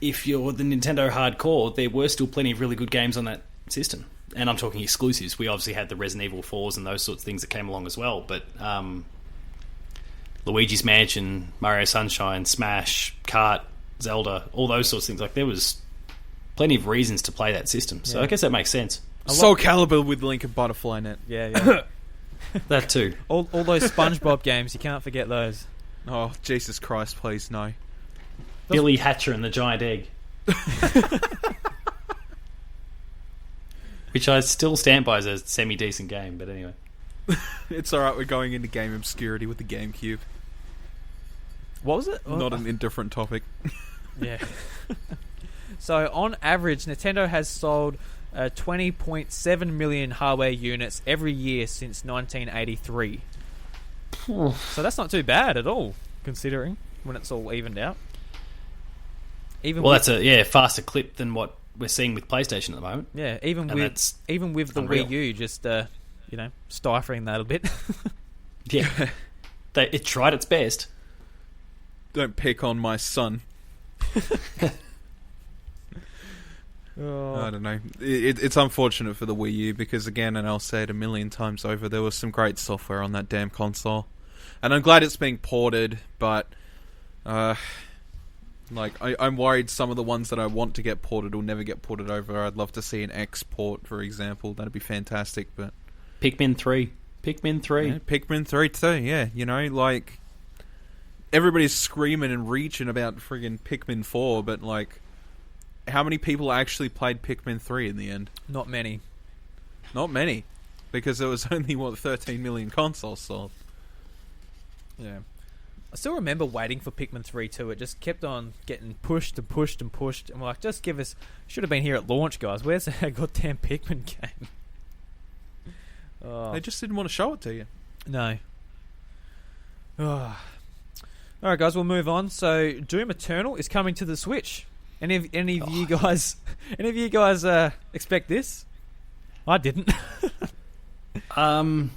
C: if you're the Nintendo hardcore, there were still plenty of really good games on that system. And I'm talking exclusives. We obviously had the Resident Evil 4s and those sorts of things that came along as well, but Luigi's Mansion, Mario Sunshine, Smash, Kart, Zelda, all those sorts of things, there was plenty of reasons to play that system. So I guess that makes sense.
B: Soul Calibur with Link and Butterfly Net.
A: Yeah.
C: That too.
A: All those SpongeBob games, you can't forget those.
B: Oh, Jesus Christ, please, no.
C: Billy Hatcher and the Giant Egg. Which I still stand by as a semi-decent game, but anyway.
B: It's alright, we're going into game obscurity with the GameCube.
A: What was it?
B: Not an indifferent topic.
A: Yeah. So, on average, Nintendo has sold 20.7 million hardware units every year since 1983. So that's not too bad at all, considering when it's all evened out.
C: That's a faster clip than what we're seeing with PlayStation at the moment.
A: Yeah, even with the
C: unreal.
A: Wii U, just stifling that a bit.
C: Yeah, it tried its best.
B: Don't pick on my son.
A: Oh.
B: I don't know. It's unfortunate for the Wii U because, again, and I'll say it a million times over, there was some great software on that damn console. And I'm glad it's being ported, but I'm worried some of the ones that I want to get ported will never get ported over. I'd love to see an X port, for example. That'd be fantastic. But
C: Pikmin 3.
B: Yeah, Pikmin 3 too, yeah. Everybody's screaming and reaching about friggin' Pikmin 4, but, how many people actually played Pikmin 3 in the end?
A: Not many.
B: Not many. Because there was only, 13 million consoles sold. Yeah.
A: I still remember waiting for Pikmin 3 too. It just kept on getting pushed and pushed and pushed. I'm like, just give us... Should have been here at launch, guys. Where's that goddamn Pikmin game? Oh.
B: They just didn't want to show it to you.
A: No. Oh. Alright, guys, we'll move on. So, Doom Eternal is coming to the Switch. Any of you guys expect this? I didn't.
C: I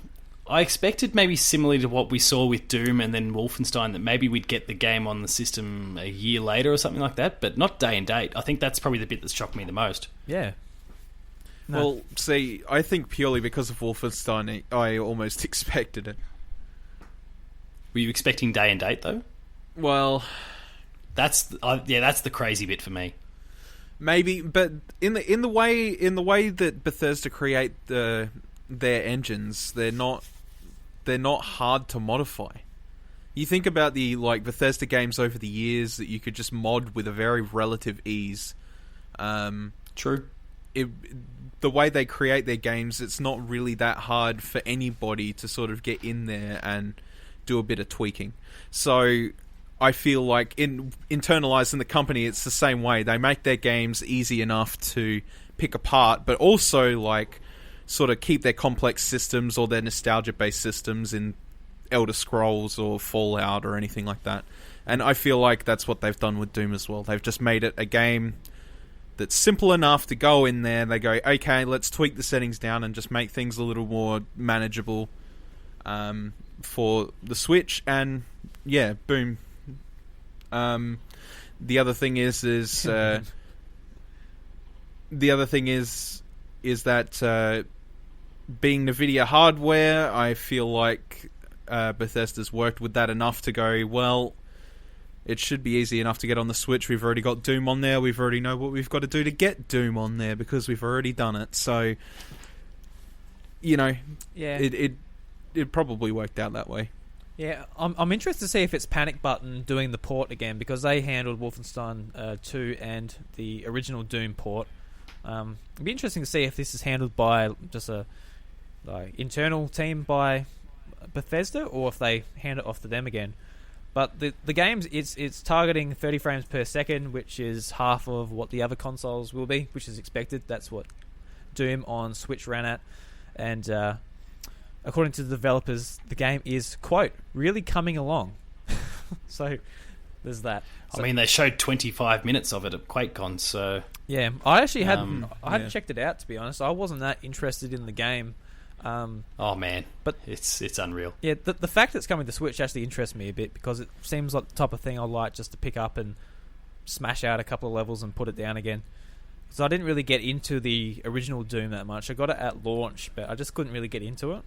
C: expected maybe similarly to what we saw with Doom and then Wolfenstein, that maybe we'd get the game on the system a year later or something like that, but not day and date. I think that's probably the bit that shocked me the most.
A: Yeah. No.
B: Well, see, I think purely because of Wolfenstein, I almost expected it.
C: Were you expecting day and date though?
B: Well,
C: that's the crazy bit for me.
B: Maybe, but in the way that Bethesda create their engines, they're not hard to modify. You think about the Bethesda games over the years that you could just mod with a very relative ease.
C: True.
B: The way they create their games, it's not really that hard for anybody to sort of get in there and do a bit of tweaking. So I feel like in internalizing the company, it's the same way. They make their games easy enough to pick apart, but also sort of keep their complex systems or their nostalgia-based systems in Elder Scrolls or Fallout or anything like that. And I feel like that's what they've done with Doom as well. They've just made it a game that's simple enough to go in there. They go, okay, let's tweak the settings down and just make things a little more manageable for the Switch. And yeah, boom. The other thing is that being NVIDIA hardware, I feel like Bethesda's worked with that enough to go, well, it should be easy enough to get on the Switch. We've already got Doom on there. We've already know what we've got to do to get Doom on there because we've already done it. So,
A: yeah,
B: it probably worked out that way.
A: Yeah, I'm interested to see if it's Panic Button doing the port again, because they handled Wolfenstein 2 and the original Doom port. It'd be interesting to see if this is handled by just a internal team by Bethesda, or if they hand it off to them again. But the games, it's targeting 30 frames per second, which is half of what the other consoles will be, which is expected. That's what Doom on Switch ran at. And according to the developers, the game is, quote, really coming along. So there's that.
C: I mean, they showed 25 minutes of it at QuakeCon, so...
A: Yeah, I actually hadn't checked it out, to be honest. I wasn't that interested in the game.
C: Oh man, but it's unreal.
A: Yeah, the fact that it's coming to Switch actually interests me a bit, because it seems like the type of thing I like just to pick up and smash out a couple of levels and put it down again. So I didn't really get into the original Doom that much. I got it at launch, but I just couldn't really get into it.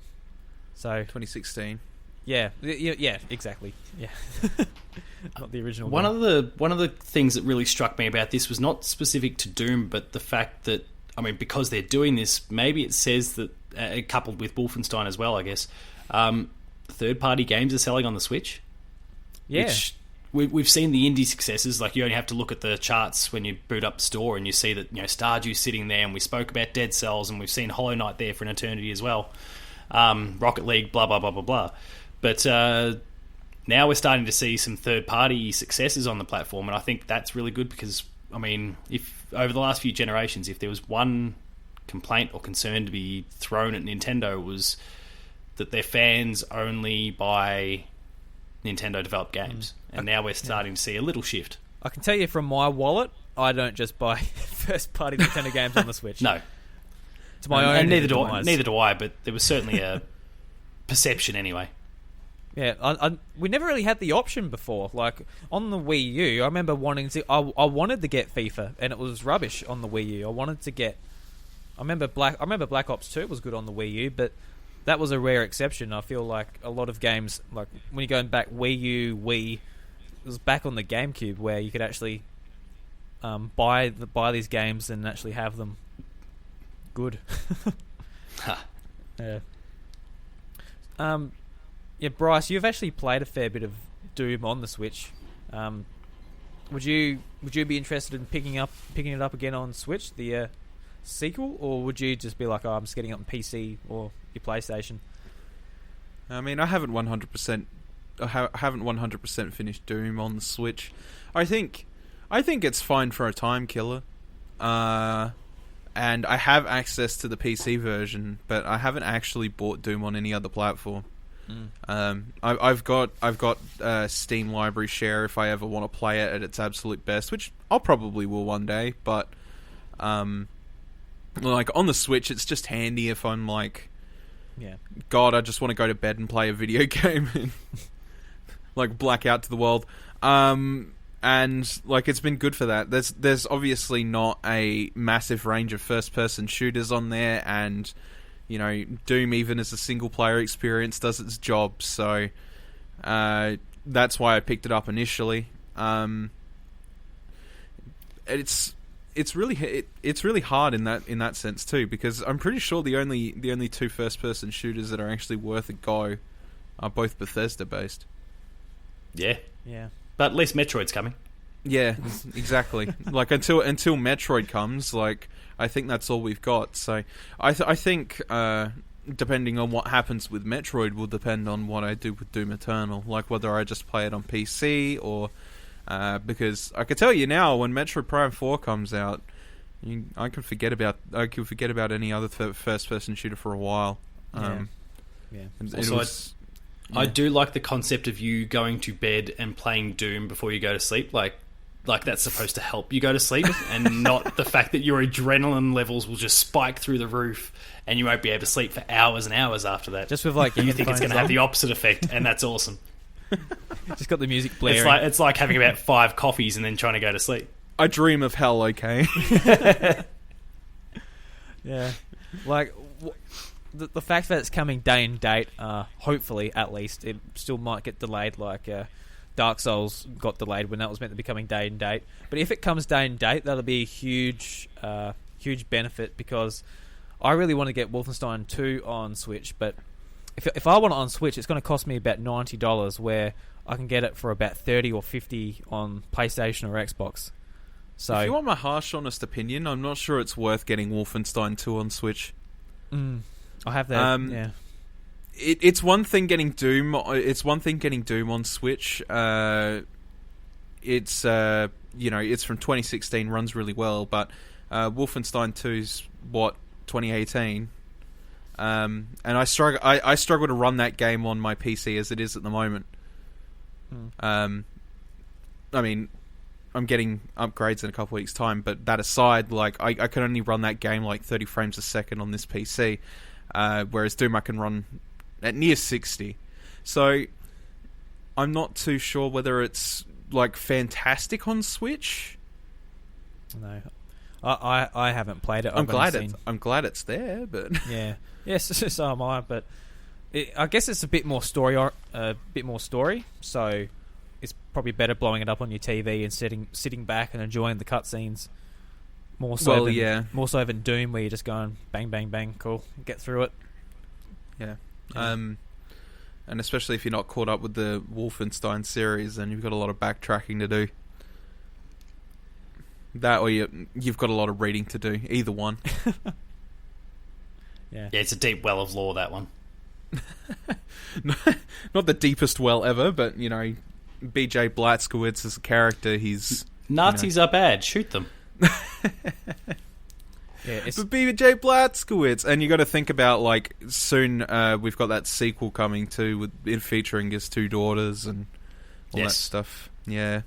A: So
B: 2016.
A: Yeah, exactly. Yeah, not the original.
C: One of the things that really struck me about this was not specific to Doom, but the fact that, I mean, because they're doing this, maybe it says that, coupled with Wolfenstein as well, I guess, third-party games are selling on the Switch.
A: Yeah.
C: Which we've seen the indie successes. Like, you only have to look at the charts when you boot up the store and you see that, Stardew's sitting there, and we spoke about Dead Cells, and we've seen Hollow Knight there for an eternity as well. Rocket League, blah, blah, blah, blah, blah. But now we're starting to see some third-party successes on the platform, and I think that's really good because, I mean, if over the last few generations, if there was one complaint or concern to be thrown at Nintendo was that their fans only buy Nintendo developed games, and now we're starting to see a little shift.
A: I can tell you from my wallet, I don't just buy first-party Nintendo games on the Switch.
C: No,
A: it's my own.
C: and neither do I. But there was certainly a perception anyway.
A: Yeah, we never really had the option before. Like on the Wii U, I remember wanting to. I wanted to get FIFA, and it was rubbish on the Wii U. I wanted to get. I remember Black Ops 2 was good on the Wii U, but that was a rare exception. I feel like a lot of games, like when you're going back Wii U, Wii, it was back on the GameCube where you could actually buy these games and actually have them good. Yeah. Yeah, Bryce, you've actually played a fair bit of Doom on the Switch. Would you be interested in picking it up again on Switch, the sequel, or would you just be like, oh, I'm just getting it on PC or your PlayStation?
B: I mean, I haven't 100% finished Doom on the Switch. I think it's fine for a time killer. And I have access to the PC version, but I haven't actually bought Doom on any other platform. I've got Steam Library Share if I ever want to play it at its absolute best, which I'll probably will one day. But like on the Switch, it's just handy if I'm like, God, I just want to go to bed and play a video game and like black out to the world. And like it's been good for that. There's obviously not a massive range of first-person shooters on there, and you know, Doom, even as a single-player experience, does its job. So that's why I picked it up initially. It's really hard in that sense too, because I'm pretty sure the only two first-person shooters that are actually worth a go are both Bethesda based.
C: Yeah.
A: Yeah.
C: But at least Metroid's coming.
B: Yeah, exactly. Like until Metroid comes, like I think that's all we've got. So I think depending on what happens with Metroid will depend on what I do with Doom Eternal. Like whether I just play it on PC or because I can tell you now, when Metroid Prime 4 comes out, I can forget about any other first person shooter for a while.
A: Yeah.
C: Also, I do like the concept of you going to bed and playing Doom before you go to sleep. Like that's supposed to help you go to sleep, and not the fact that your adrenaline levels will just spike through the roof and you won't be able to sleep for hours and hours after that.
A: Just with like
C: you think it's going to have the opposite effect, and that's awesome.
A: Just got the music blaring.
C: It's like having about 5 coffees and then trying to go to sleep.
B: I dream of hell, okay?
A: Yeah. Like the fact that it's coming day and date, hopefully at least, it still might get delayed. Like Dark Souls got delayed when that was meant to be coming day and date. But if it comes day and date, that'll be a huge benefit, because I really want to get Wolfenstein 2 on Switch. But if I want it on Switch, it's going to cost me about $90, where I can get it for about $30 or $50 on PlayStation or Xbox. So
B: if you want my harsh, honest opinion, I'm not sure it's worth getting Wolfenstein 2 on Switch.
A: I have that. Yeah.
B: It's one thing getting Doom. It's one thing getting Doom on Switch. It's it's from 2016, runs really well, but Wolfenstein 2's 2018. And I struggle to run that game on my PC as it is at the moment. I mean, I'm getting upgrades in a couple weeks' time, but that aside, like I can only run that game like 30 frames a second on this PC, whereas Doom I can run at near 60. So I'm not too sure whether it's like fantastic on Switch.
A: No, I haven't played it.
B: I'm glad it's there, but
A: yeah, yes, so am I. But I guess it's a bit more story. So it's probably better blowing it up on your TV and sitting back and enjoying the cutscenes. More so than Doom, where you're just going bang, bang, bang, cool, get through it.
B: Yeah. And especially if you're not caught up with the Wolfenstein series, then you've got a lot of backtracking to do. That, or you've got a lot of reading to do. Either one.
C: Yeah, it's a deep well of lore, that one.
B: Not the deepest well ever, but BJ Blazkowicz as a character, he's
C: Nazis are bad. Shoot them.
A: Yeah,
B: But BJ Blazkowicz, and you got to think about like soon we've got that sequel coming too, with it featuring his two daughters and all that stuff. Yeah,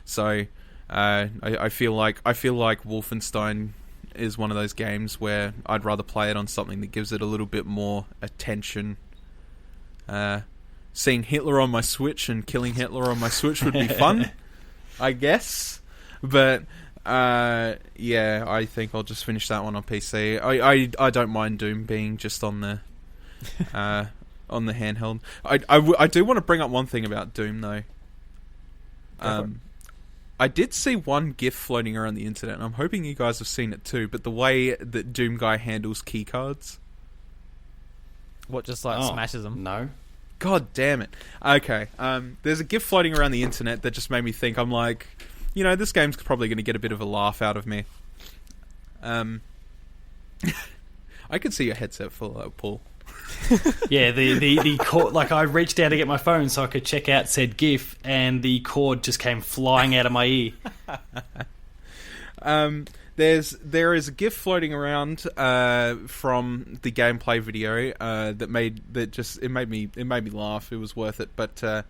B: so I feel like Wolfenstein is one of those games where I'd rather play it on something that gives it a little bit more attention. Seeing Hitler on my Switch and killing Hitler on my Switch would be fun, I guess. But yeah, I think I'll just finish that one on PC. I don't mind Doom being just on the on the handheld. I do want to bring up one thing about Doom though. I did see one GIF floating around the internet, and I'm hoping you guys have seen it too. But the way that Doom guy handles keycards,
A: what, just like smashes them?
C: No.
B: God damn it. Okay, there's a GIF floating around the internet that just made me think. I'm like, this game's probably going to get a bit of a laugh out of me. I could see your headset full up, Paul.
C: Yeah, the cord, like I reached down to get my phone so I could check out said GIF, and the cord just came flying out of my ear.
B: There is a GIF floating around from the gameplay video that made me laugh. It was worth it. But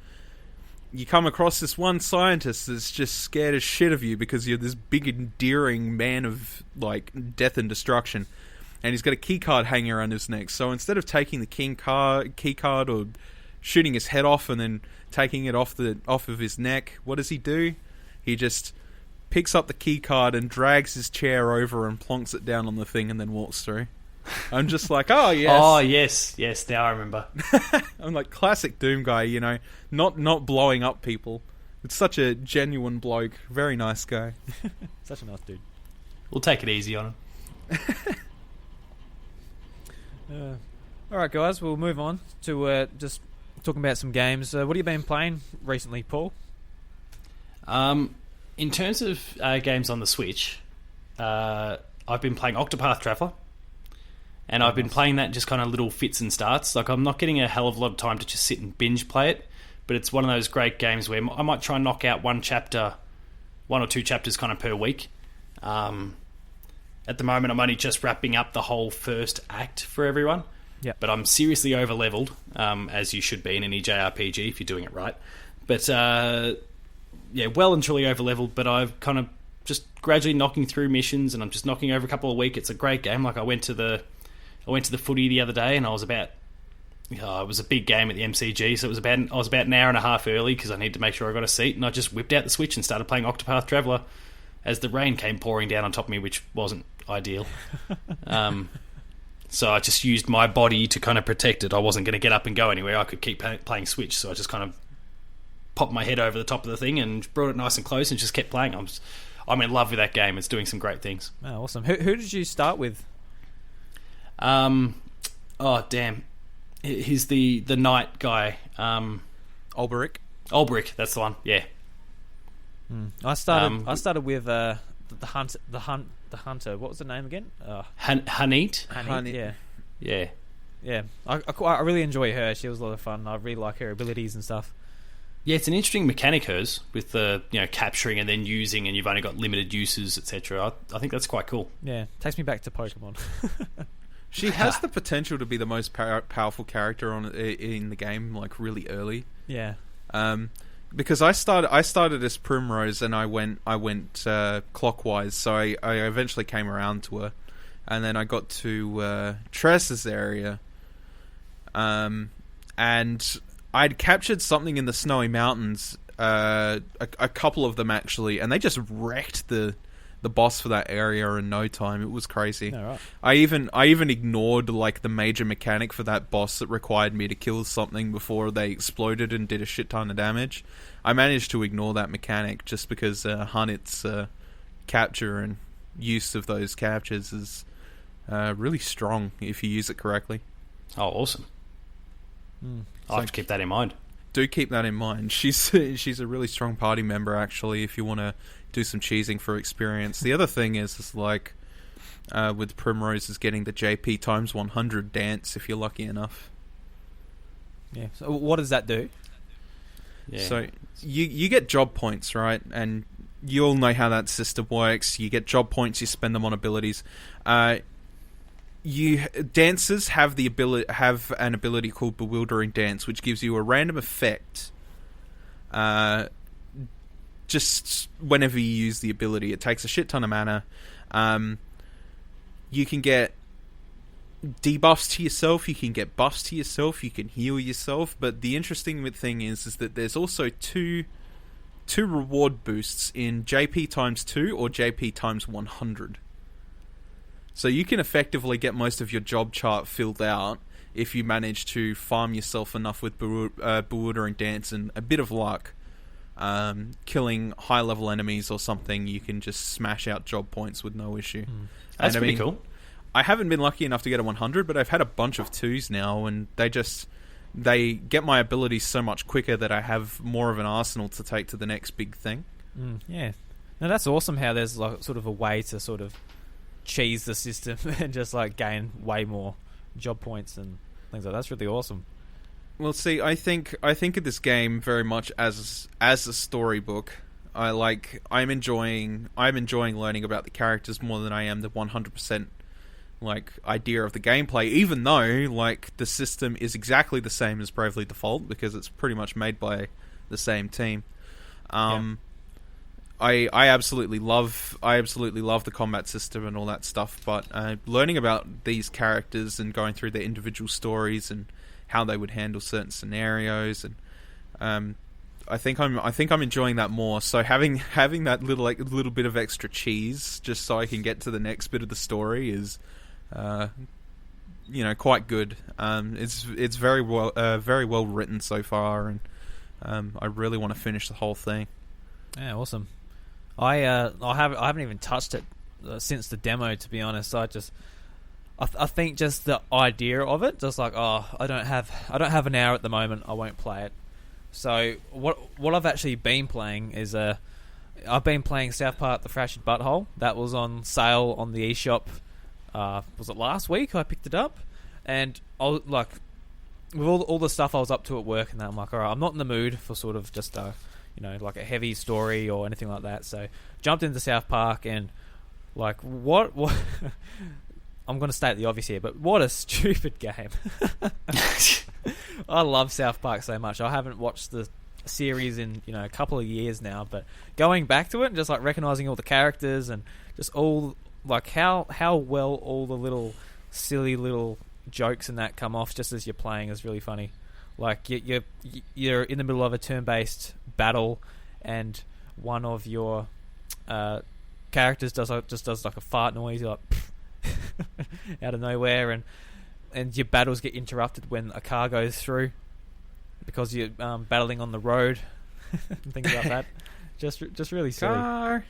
B: you come across this one scientist that's just scared as shit of you because you're this big endearing man of like death and destruction. And he's got a keycard hanging around his neck. So instead of taking the keycard or shooting his head off and then taking it off of his neck, what does he do? He just picks up the keycard and drags his chair over and plonks it down on the thing and then walks through. I'm just like, oh yes,
C: oh yes. Now I remember.
B: I'm like, classic Doom guy, not blowing up people. It's such a genuine bloke, very nice guy.
A: Such a nice dude.
C: We'll take it easy on him.
A: Alright guys, we'll move on to just talking about some games. What have you been playing recently, Paul?
C: In terms of games on the Switch, I've been playing Octopath Traveler, and I've been playing that just kind of little fits and starts. Like, I'm not getting a hell of a lot of time to just sit and binge play it, but it's one of those great games where I might try and knock out one or two chapters kind of per week. At the moment, I'm only just wrapping up the whole first act for everyone.
A: Yeah.
C: But I'm seriously over-leveled, as you should be in any JRPG if you're doing it right. But, well and truly over-leveled, but I've kind of just gradually knocking through missions, and I'm just knocking over a couple a week. It's a great game. Like, I went to the footy the other day, and I was about... it was a big game at the MCG, so I was about an hour and a half early because I needed to make sure I got a seat, and I just whipped out the Switch and started playing Octopath Traveler as the rain came pouring down on top of me, which wasn't ideal. So I just used my body to kind of protect it. I wasn't going to get up and go anywhere. I could keep playing Switch, so I just kind of popped my head over the top of the thing and brought it nice and close and just kept playing. I'm in love with that game. It's doing some great things.
A: Oh, awesome. Who did you start with?
C: Oh, damn. He's the knight guy.
B: Ulbrich,
C: that's the one. Yeah.
A: I started with the hunter. What was the name again?
C: Hanit.
A: Yeah. I really enjoy her. She was a lot of fun. I really like her abilities and stuff.
C: Yeah, it's an interesting mechanic, hers, with the capturing and then using, and you've only got limited uses, etc. I think that's quite cool.
A: Yeah, takes me back to Pokemon.
B: She has the potential to be the most powerful character in the game, like really early.
A: Yeah.
B: Because I started as Primrose and I went clockwise, so I eventually came around to her, and then I got to Tress's area, and I'd captured something in the Snowy Mountains, a couple of them actually, and they just wrecked the boss for that area in no time. It was crazy.
A: Oh, right.
B: I even ignored like the major mechanic for that boss that required me to kill something before they exploded and did a shit ton of damage. I managed to ignore that mechanic just because Hanit's capture and use of those captures is really strong if you use it correctly.
C: Oh, awesome. I'll have to keep that in mind.
B: Do keep that in mind. She's a really strong party member, actually, if you want to do some cheesing for experience. The other thing is like with Primrose is getting the JP times 100 dance if you're lucky enough.
A: Yeah. So what does that do?
C: Yeah.
B: So you get job points, right? And you all know how that system works. You get job points, you spend them on abilities. Dancers have an ability called Bewildering Dance, which gives you a random effect. Just whenever you use the ability, it takes a shit ton of mana. You can get debuffs to yourself, you can get buffs to yourself, you can heal yourself. But the interesting thing is that there's also two reward boosts in JP times 2 or JP times 100. So you can effectively get most of your job chart filled out if you manage to farm yourself enough with Bewildering Dance and a bit of luck. Killing high level enemies or something, you can just smash out job points with no issue.
C: That's pretty cool.
B: I haven't been lucky enough to get a 100, but I've had a bunch of 2s now, and they get my abilities so much quicker that I have more of an arsenal to take to the next big thing.
A: Yeah. Now that's awesome how there's like sort of a way to sort of cheese the system and just like gain way more job points and things like that. That's really awesome.
B: Well, see, I think of this game very much as a storybook. I'm enjoying learning about the characters more than I am the 100% like idea of the gameplay, even though like the system is exactly the same as Bravely Default because it's pretty much made by the same team. I absolutely love the combat system and all that stuff, but learning about these characters and going through their individual stories and how they would handle certain scenarios, and I think I'm enjoying that more. So having that little bit of extra cheese just so I can get to the next bit of the story is, quite good. It's very well written so far, and I really want to finish the whole thing.
A: Yeah, awesome. I haven't even touched it since the demo, to be honest. I think just the idea of it, just like, I don't have an hour at the moment, I won't play it. So what I've actually been playing is I've been playing South Park: The Fractured Butthole. That was on sale on the eShop. Was it last week? I picked it up, and I was like, with all the stuff I was up to at work and that, I'm like, all right, I'm not in the mood for sort of just like a heavy story or anything like that. So jumped into South Park and like what I'm going to state the obvious here, but what a stupid game. I love South Park so much. I haven't watched the series in a couple of years now, but going back to it and just like recognizing all the characters and just all like how well all the little silly little jokes and that come off just as you're playing is really funny. Like you're in the middle of a turn-based battle, and one of your characters does like a fart noise, like out of nowhere, and your battles get interrupted when a car goes through because you're battling on the road, and things like that. Just really silly.
B: Car.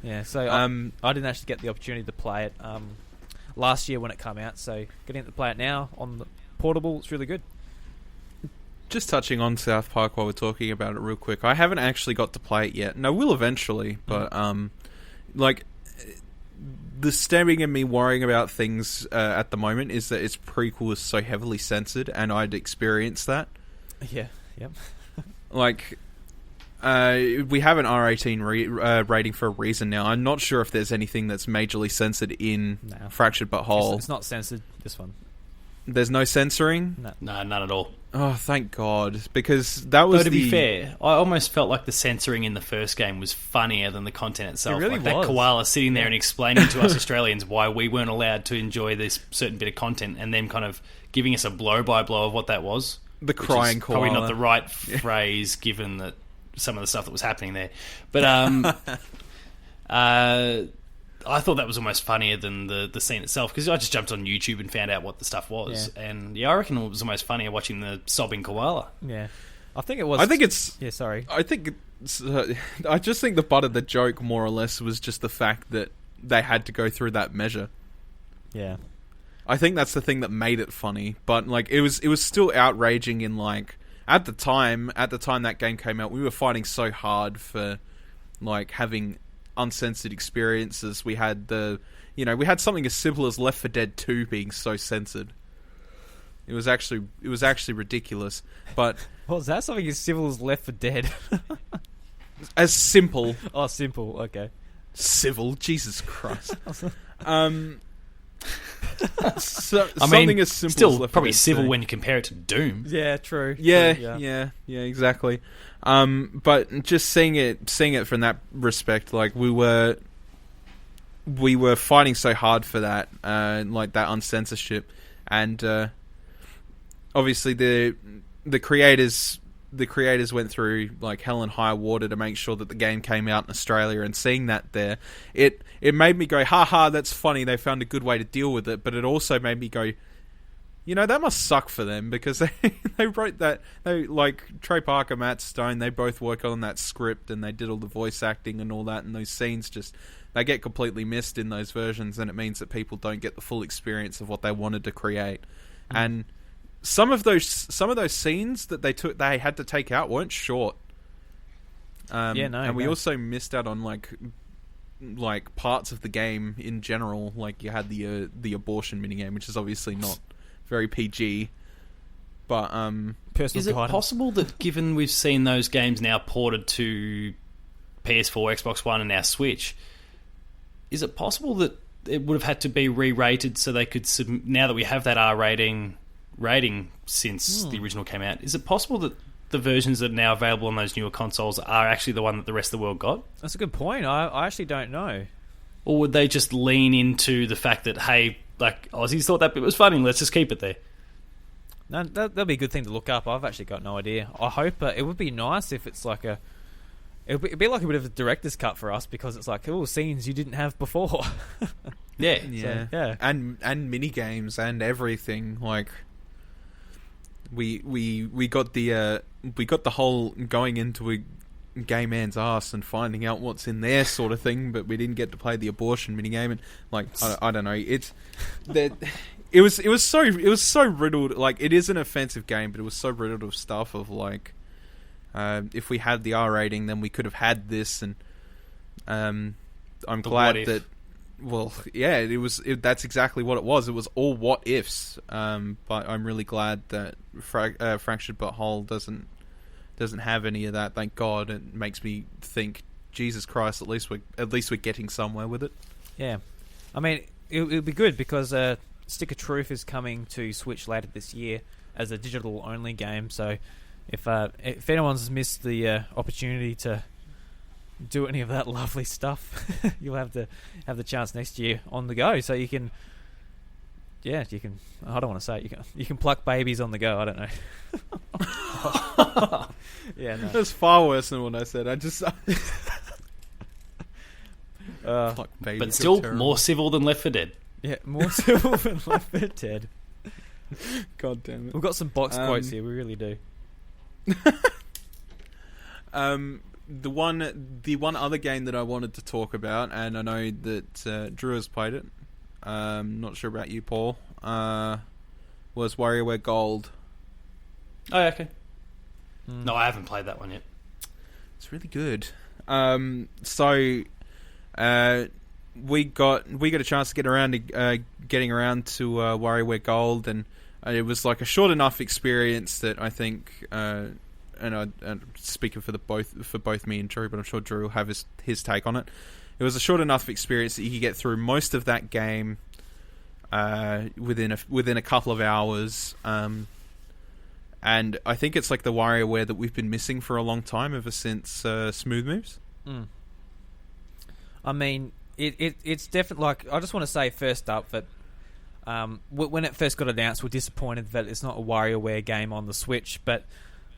A: Yeah, so I didn't actually get the opportunity to play it last year when it came out, so getting to play it now on the portable, it's really good.
B: Just touching on South Park while we're talking about it real quick, I haven't actually got to play it yet, and I will eventually, but the stemming and me worrying about things at the moment is that its prequel is so heavily censored, and I'd experienced that.
A: Yeah, yep.
B: Like, we have an R18 rating for a reason now. I'm not sure if there's anything that's majorly censored in Fractured Butthole.
A: It's not censored, this one.
B: There's no censoring?
C: No, none at all.
B: Oh, thank God. Because that was
C: to be fair, I almost felt like the censoring in the first game was funnier than the content itself.
A: It really
C: like
A: was.
C: That koala sitting there and explaining to us Australians why we weren't allowed to enjoy this certain bit of content, and them kind of giving us a blow-by-blow of what that was.
B: The crying koala.
C: Probably not the right phrase, given that some of the stuff that was happening there. But I thought that was almost funnier than the scene itself, because I just jumped on YouTube and found out what the stuff was. Yeah. And I reckon it was almost funnier watching the sobbing koala.
A: Yeah. I think it was... Yeah, sorry.
B: I think it's... I just think the butt of the joke, more or less, was just the fact that they had to go through that measure.
A: Yeah.
B: I think that's the thing that made it funny. But, like, it was still outraging in, like... At the time that game came out, we were fighting so hard for, like, having uncensored experiences. We had we had something as simple as Left 4 Dead 2 being so censored. It was actually ridiculous. But
A: what was that? Something as simple as Left 4 Dead?
B: as simple.
A: Oh, simple. Okay.
B: Civil. Jesus Christ.
C: I
B: Something
C: mean,
B: as simple
C: still
B: as Left 4
C: probably
B: Dead
C: civil
B: 2.
C: when you compare it to Doom.
A: Yeah, true.
B: Yeah,
A: True,
B: yeah, exactly. But just seeing it from that respect, like we were fighting so hard for that, like that uncensorship, and obviously the creators went through like hell and high water to make sure that the game came out in Australia, and seeing that there, it made me go, haha, that's funny, they found a good way to deal with it, but it also made me go, you know, that must suck for them, because they wrote that, they, like, Trey Parker, Matt Stone, they both work on that script, and they did all the voice acting and all that, and those scenes just, they get completely missed in those versions, and it means that people don't get the full experience of what they wanted to create. And some of those scenes that they had to take out weren't short. And we also missed out on like parts of the game in general. Like you had the abortion minigame, which is obviously not very PG. But
A: Personal
C: is it
A: guidance.
C: possible that, given we've seen those games now ported to PS4, Xbox One, and now Switch, is it possible that it would have had to be re-rated so they could now that we have that R rating since the original came out, is it possible that the versions that are now available on those newer consoles are actually the one that the rest of the world got?
A: That's a good point. I actually don't know.
C: Or would they just lean into the fact that, hey, like, Aussies thought that bit was funny, let's just keep it there?
A: No, that'd be a good thing to look up. I've actually got no idea. I hope it would be nice if it's like it'd be like a bit of a director's cut for us, because it's like, oh, scenes you didn't have before.
C: Yeah.
A: So, yeah.
B: And mini games and everything. Like we got the whole going into a gay man's ass and finding out what's in there sort of thing, but we didn't get to play the abortion minigame, and like I don't know, it's that it was so riddled. Like, it is an offensive game, but it was so riddled of stuff of like, if we had the R rating, then we could have had this, and I'm glad that. Well, yeah, that's exactly what it was. It was all what ifs. But I'm really glad that Fractured But Whole doesn't have any of that. Thank God. It makes me think, Jesus Christ, at least we're getting somewhere with it.
A: Yeah, I mean, it'll be good, because Stick of Truth is coming to Switch later this year as a digital only game. So if anyone's missed the opportunity to do any of that lovely stuff, you'll have the chance next year on the go. So you can I don't want to say it, you can pluck babies on the go. I don't know. Yeah, no.
B: That's far worse than what I said. I just pluck babies.
C: But still more civil than Left 4 Dead.
A: Yeah, more civil than Left 4 Dead.
B: God damn it.
A: We've got some box quotes here, we really do.
B: The one other game that I wanted to talk about, and I know that Drew has played it, not sure about you, Paul, was WarioWare Gold.
C: Oh, okay. No, I haven't played that one yet.
B: It's really good. We got a chance to get around to getting around to WarioWare Gold, and it was like a short enough experience that I think, and speaking for both me and Drew, but I'm sure Drew will have his take on it. It was a short enough experience that you could get through most of that game within a couple of hours. And I think it's like the WarioWare that we've been missing for a long time, ever since Smooth Moves.
A: I mean, it's definitely, like, I just want to say first up that when it first got announced, we're disappointed that it's not a WarioWare game on the Switch, but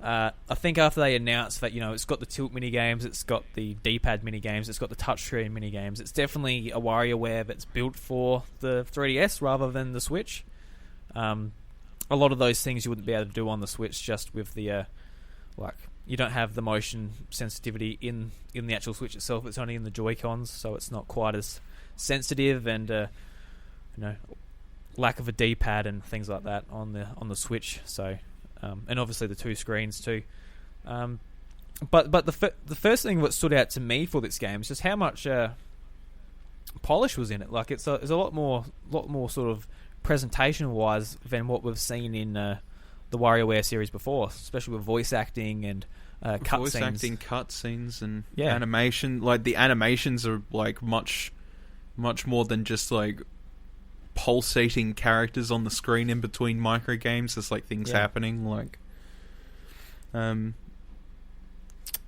A: I think after they announced that, you know, it's got the tilt mini games, it's got the D-pad mini games, it's got the touchscreen mini games, it's definitely a WarioWare that's built for the 3DS rather than the Switch. A lot of those things you wouldn't be able to do on the Switch, just with the like, you don't have the motion sensitivity in the actual Switch itself. It's only in the Joy-Cons, so it's not quite as sensitive, and lack of a D-pad and things like that on the Switch. So, and obviously the two screens too. But the first thing that stood out to me for this game is just how much polish was in it. Like, it's a lot more sort of presentation wise than what we've seen in the the WarioWare series before, especially with voice acting and
B: voice
A: cutscenes.
B: acting, cutscenes, and
A: Yeah.
B: animation. Like the animations are like much more than just like pulsating characters on the screen in between micro games. There's like things happening, like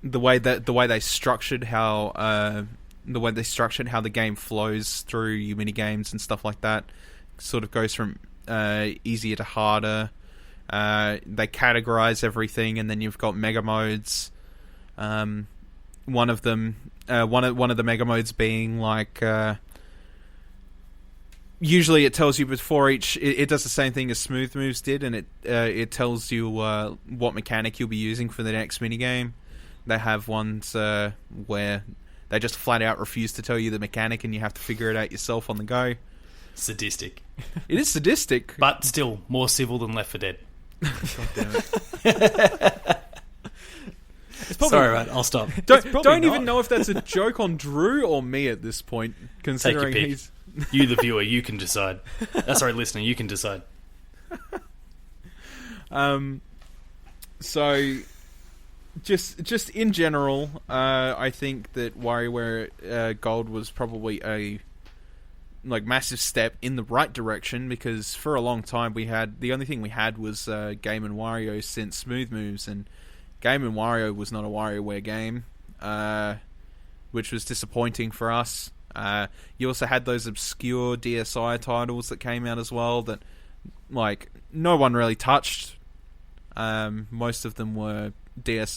B: the way they structured how the game flows through your mini games and stuff like that sort of goes from easier to harder. They categorize everything, and then you've got mega modes. One of them, one of the mega modes being like, usually it tells you before each. It does the same thing as Smooth Moves did, and it tells you what mechanic you'll be using for the next mini game. They have ones where they just flat out refuse to tell you the mechanic, and you have to figure it out yourself on the go.
C: Sadistic.
B: It is sadistic,
C: but still more civil than Left 4 Dead.
B: God damn it.
C: Sorry, right, I'll stop.
B: Don't even know if that's a joke on Drew or me at this point, considering
C: Take your pick.
B: he's...
C: You, the viewer, you can decide. Sorry, listener, you can decide.
B: So, just in general, I think that WarioWare Gold was probably a massive step in the right direction, because for a long time the only thing we had was Game & Wario since Smooth Moves, and Game & Wario was not a WarioWare game, which was disappointing for us. You also had those obscure DSi titles that came out as well that no one really touched. Most of them were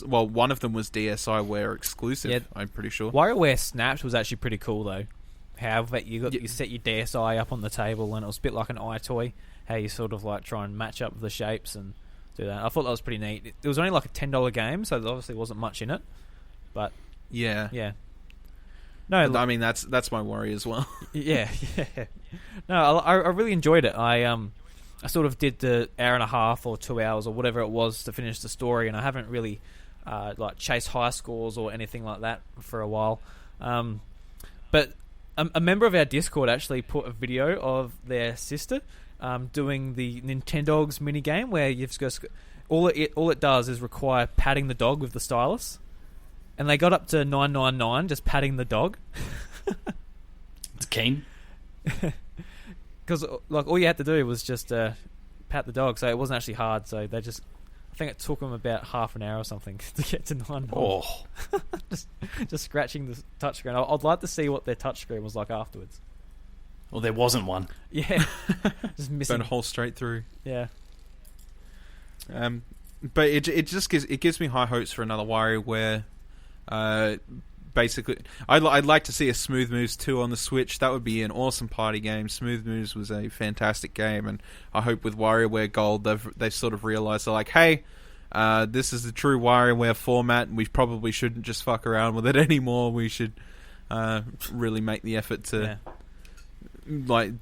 B: one of them was DSiWare exclusive,
A: Yeah.
B: I'm pretty sure.
A: WarioWare Snaps was actually pretty cool though. How that you set your DSi up on the table, and it was a bit like an iToy. How you sort of try and match up the shapes and do that. I thought that was pretty neat. It was only like a $10 game, so there obviously wasn't much in it. But yeah. No,
B: I mean that's my worry as well.
A: Yeah. No, I really enjoyed it. I sort of did the hour and a half or 2 hours or whatever it was to finish the story, and I haven't really chased high scores or anything like that for a while. But a member of our Discord actually put a video of their sister doing the Nintendogs minigame, where you've just all it does is require patting the dog with the stylus, and they got up to 999 just patting the dog.
C: It's keen.
A: Because all you had to do was just pat the dog, so it wasn't actually hard. So I think it took them about half an hour or something to get to 999.
C: Oh,
A: just scratching the touchscreen. I'd like to see what their touchscreen was like afterwards.
C: well, there wasn't one.
A: Yeah, just missing.
B: Burn a hole straight through.
A: Yeah.
B: But it just gives me high hopes for another WarioWare. Basically, I'd like to see a Smooth Moves 2 on the Switch. That would be an awesome party game. Smooth Moves was a fantastic game, and I hope with WarioWare Gold they've sort of realised, they're like, hey, this is the true WarioWare format, and we probably shouldn't just fuck around with it anymore. We should really make the effort to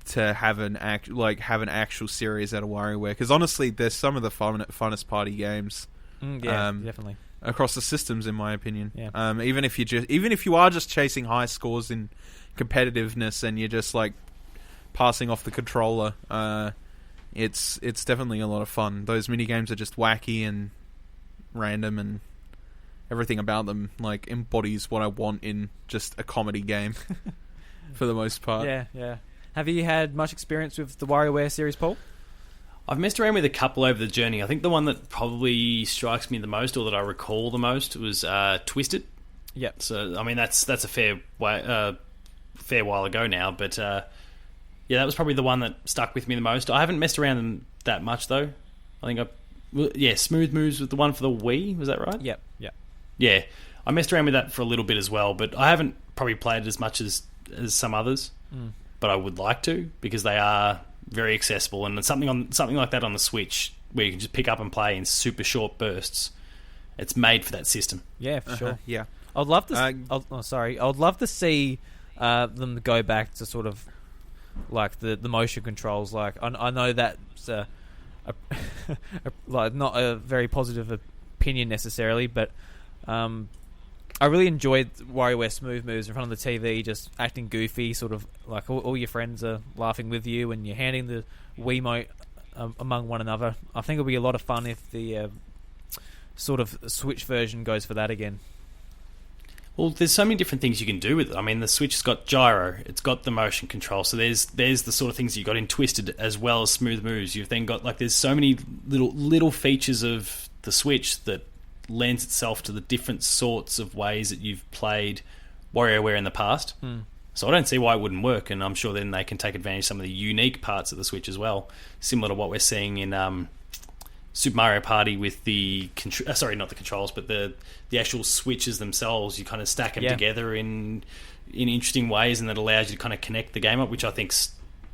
B: to have an actual series out of WarioWare, because honestly, they're some of the funnest party games.
A: Definitely.
B: Across the systems, in my opinion.
A: Yeah.
B: Even if you are just chasing high scores in competitiveness, and you're just passing off the controller, it's definitely a lot of fun. Those mini games are just wacky and random, and everything about them embodies what I want in just a comedy game for the most part.
A: Yeah. Have you had much experience with the WarioWare series, Paul?
C: I've messed around with a couple over the journey. I think the one that probably strikes me the most, or that I recall the most, was Twisted.
A: Yep.
C: So I mean that's a fair while ago now, but that was probably the one that stuck with me the most. I haven't messed around that much though. I think Smooth Moves was the one for the Wii. Was that right?
A: Yep.
C: Yeah, I messed around with that for a little bit as well, but I haven't probably played it as much as some others. But I would like to, because they are very accessible, and something like that on the Switch, where you can just pick up and play in super short bursts. It's made for that system.
A: Yeah, for sure.
B: Yeah.
A: I'd love to. I would love to see them go back to sort of the motion controls. I know that's not a very positive opinion necessarily, but I really enjoyed WarioWare Smooth Moves in front of the TV, just acting goofy, sort of all your friends are laughing with you, and you're handing the Wiimote among one another. I think it'll be a lot of fun if the sort of Switch version goes for that again.
C: Well, there's so many different things you can do with it. I mean, the Switch has got gyro, it's got the motion control, so there's the sort of things you got in Twisted as well as smooth moves. You've then got there's so many little features of the Switch that lends itself to the different sorts of ways that you've played WarioWare in the past. So I don't see why it wouldn't work, and I'm sure then they can take advantage of some of the unique parts of the Switch as well, similar to what we're seeing in Super Mario Party with the not the controls, but the actual switches themselves. You kind of stack them together in interesting ways, and that allows you to kind of connect the game up, which I think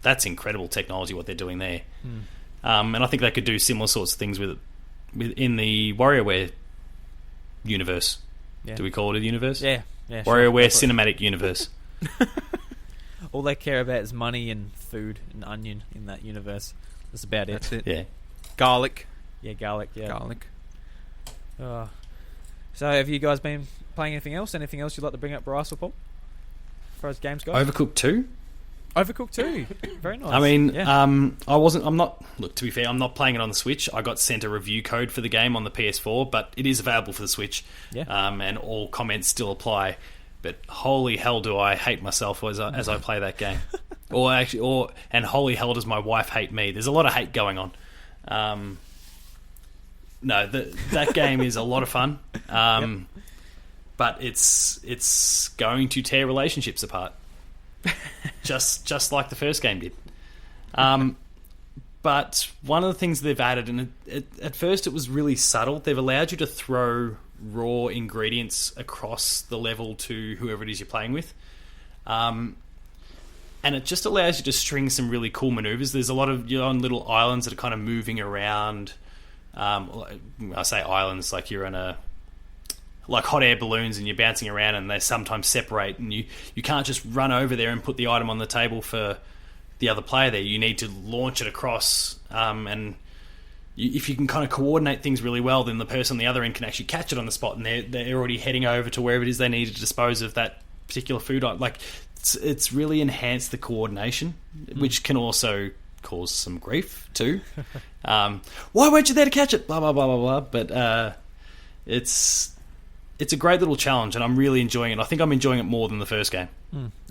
C: that's incredible technology what they're doing there. And I think they could do similar sorts of things with in the WarioWare universe. Do we call it a universe?
A: Yeah,
C: WarioWare Cinematic Universe.
A: All they care about is money and food and onion in that universe. That's about it.
B: That's it.
C: Yeah.
B: Garlic.
A: Yeah, garlic. Yeah.
B: Garlic.
A: So have you guys been playing anything else? Anything else you'd like to bring up, Bryce or Paul? As far as games go?
C: Overcooked 2?
A: Overcooked 2. Very nice.
C: I mean, to be fair, I'm not playing it on the Switch. I got sent a review code for the game on the PS4, but it is available for the Switch.
A: Yeah.
C: And all comments still apply. But holy hell do I hate myself as I play that game. And holy hell does my wife hate me. There's a lot of hate going on. No, that game is a lot of fun, but it's going to tear relationships apart, just like the first game did. But one of the things they've added, and at first it was really subtle, they've allowed you to throw raw ingredients across the level to whoever it is you're playing with. And it just allows you to string some really cool maneuvers. There's a lot of, you're on little islands that are kind of moving around. I say islands like you're in like hot air balloons and you're bouncing around, and they sometimes separate, and you can't just run over there and put the item on the table for the other player there. You need to launch it across, and if you can kind of coordinate things really well, then the person on the other end can actually catch it on the spot, and they're already heading over to wherever it is they need to dispose of that particular food item. Like, it's really enhanced the coordination, which can also cause some grief too. Why weren't you there to catch it? Blah blah blah blah blah. But it's a great little challenge, and I'm really enjoying it. I think I'm enjoying it more than the first game.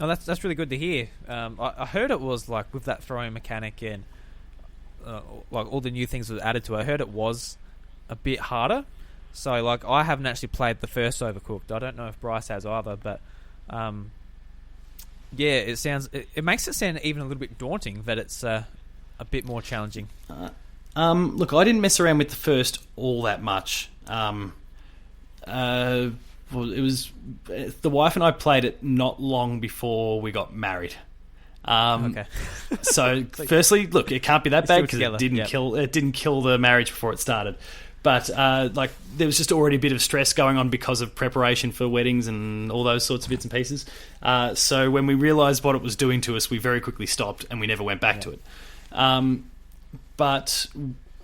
A: Oh, that's really good to hear. I heard it was like with that throwing mechanic and like all the new things that were added to it. I heard it was a bit harder. So like I haven't actually played the first Overcooked. I don't know if Bryce has either, but yeah, it makes it sound even a little bit daunting that it's a bit more challenging.
C: Look, I didn't mess around with the first all that much. Well, it was the wife and I played it not long before we got married.
A: Okay.
C: So, firstly, look, it can't be that bad because it didn't kill the marriage before it started. But like there was just already a bit of stress going on because of preparation for weddings and all those sorts of bits and pieces. So when we realised what it was doing to us, we very quickly stopped and we never went back to it. But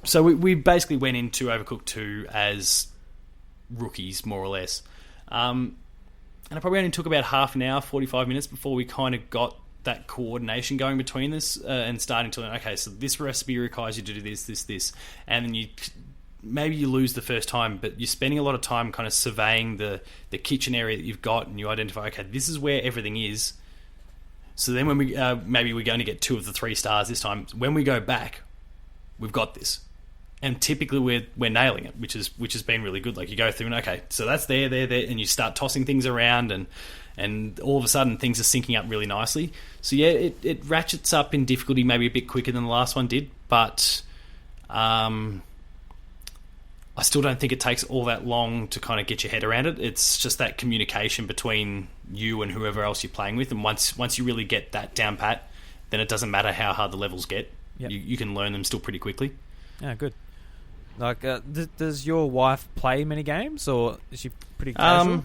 C: so we basically went into Overcooked 2 as rookies, more or less. And it probably only took about half an hour, 45 minutes before we kind of got that coordination going between us and starting to learn, okay, so this recipe requires you to do this. And then maybe you lose the first time, but you're spending a lot of time kind of surveying the kitchen area that you've got, and you identify, okay, this is where everything is. So then when we maybe we're going to get 2 of the 3 stars this time, when we go back, we've got this. And typically we're nailing it, which has been really good. Like you go through and okay, so that's there, and you start tossing things around, and all of a sudden things are syncing up really nicely. So yeah, it ratchets up in difficulty maybe a bit quicker than the last one did, but I still don't think it takes all that long to kind of get your head around it. It's just that communication between you and whoever else you're playing with, and once you really get that down pat, then it doesn't matter how hard the levels get. Yep. You can learn them still pretty quickly.
A: Yeah, good. Like, does your wife play many games, or is she pretty casual?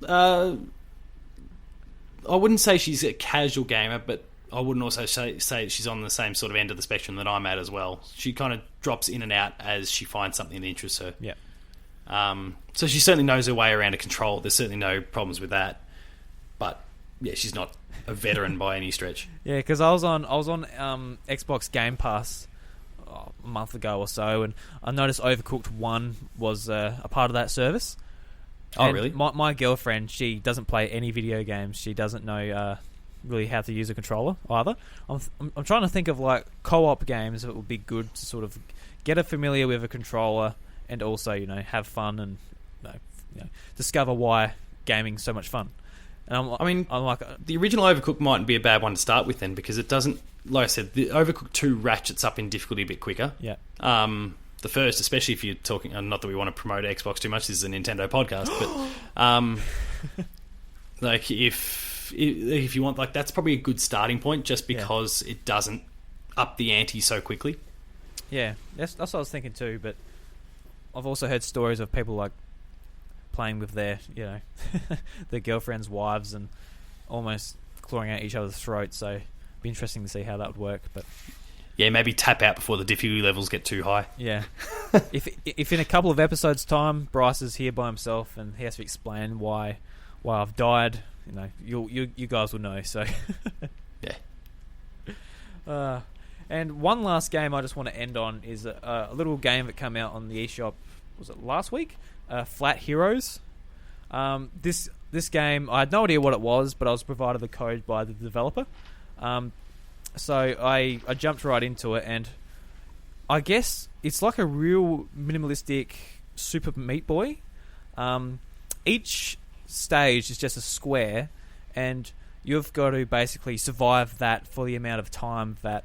C: I wouldn't say she's a casual gamer, but I wouldn't also say she's on the same sort of end of the spectrum that I'm at as well. She kind of drops in and out as she finds something that interests her.
A: Yeah.
C: So she certainly knows her way around a control. There's certainly no problems with that. But yeah, she's not a veteran by any stretch.
A: Yeah, because I was on Xbox Game Pass a month ago or so, and I noticed Overcooked 1 was a part of that service.
C: Oh,
A: And
C: really?
A: My girlfriend, she doesn't play any video games. She doesn't know really how to use a controller either. I'm trying to think of like co-op games that would be good to sort of get her familiar with a controller and also, you know, have fun and discover why gaming's so much fun. And I'm like,
C: the original Overcooked mightn't be a bad one to start with then, because it doesn't, like I said, the Overcooked 2 ratchets up in difficulty a bit quicker.
A: Yeah.
C: The first, especially if you're talking, not that we want to promote Xbox too much, this is a Nintendo podcast, but like if you want, like, that's probably a good starting point, just because it doesn't up the ante so quickly.
A: Yeah, that's what I was thinking too. But I've also heard stories of people like playing with their, you know, their girlfriends' wives and almost clawing out each other's throats. So it'd be interesting to see how that would work. But
C: yeah, maybe tap out before the difficulty levels get too high.
A: Yeah. if in a couple of episodes' time Bryce is here by himself and he has to explain why I've died, you know, you guys will know. So
C: yeah.
A: And one last game I just want to end on is a little game that came out on the eShop. Was it last week? Flat Heroes. This game, I had no idea what it was, but I was provided the code by the developer. So I jumped right into it, and I guess it's like a real minimalistic Super Meat Boy. Each stage is just a square, and you've got to basically survive that for the amount of time that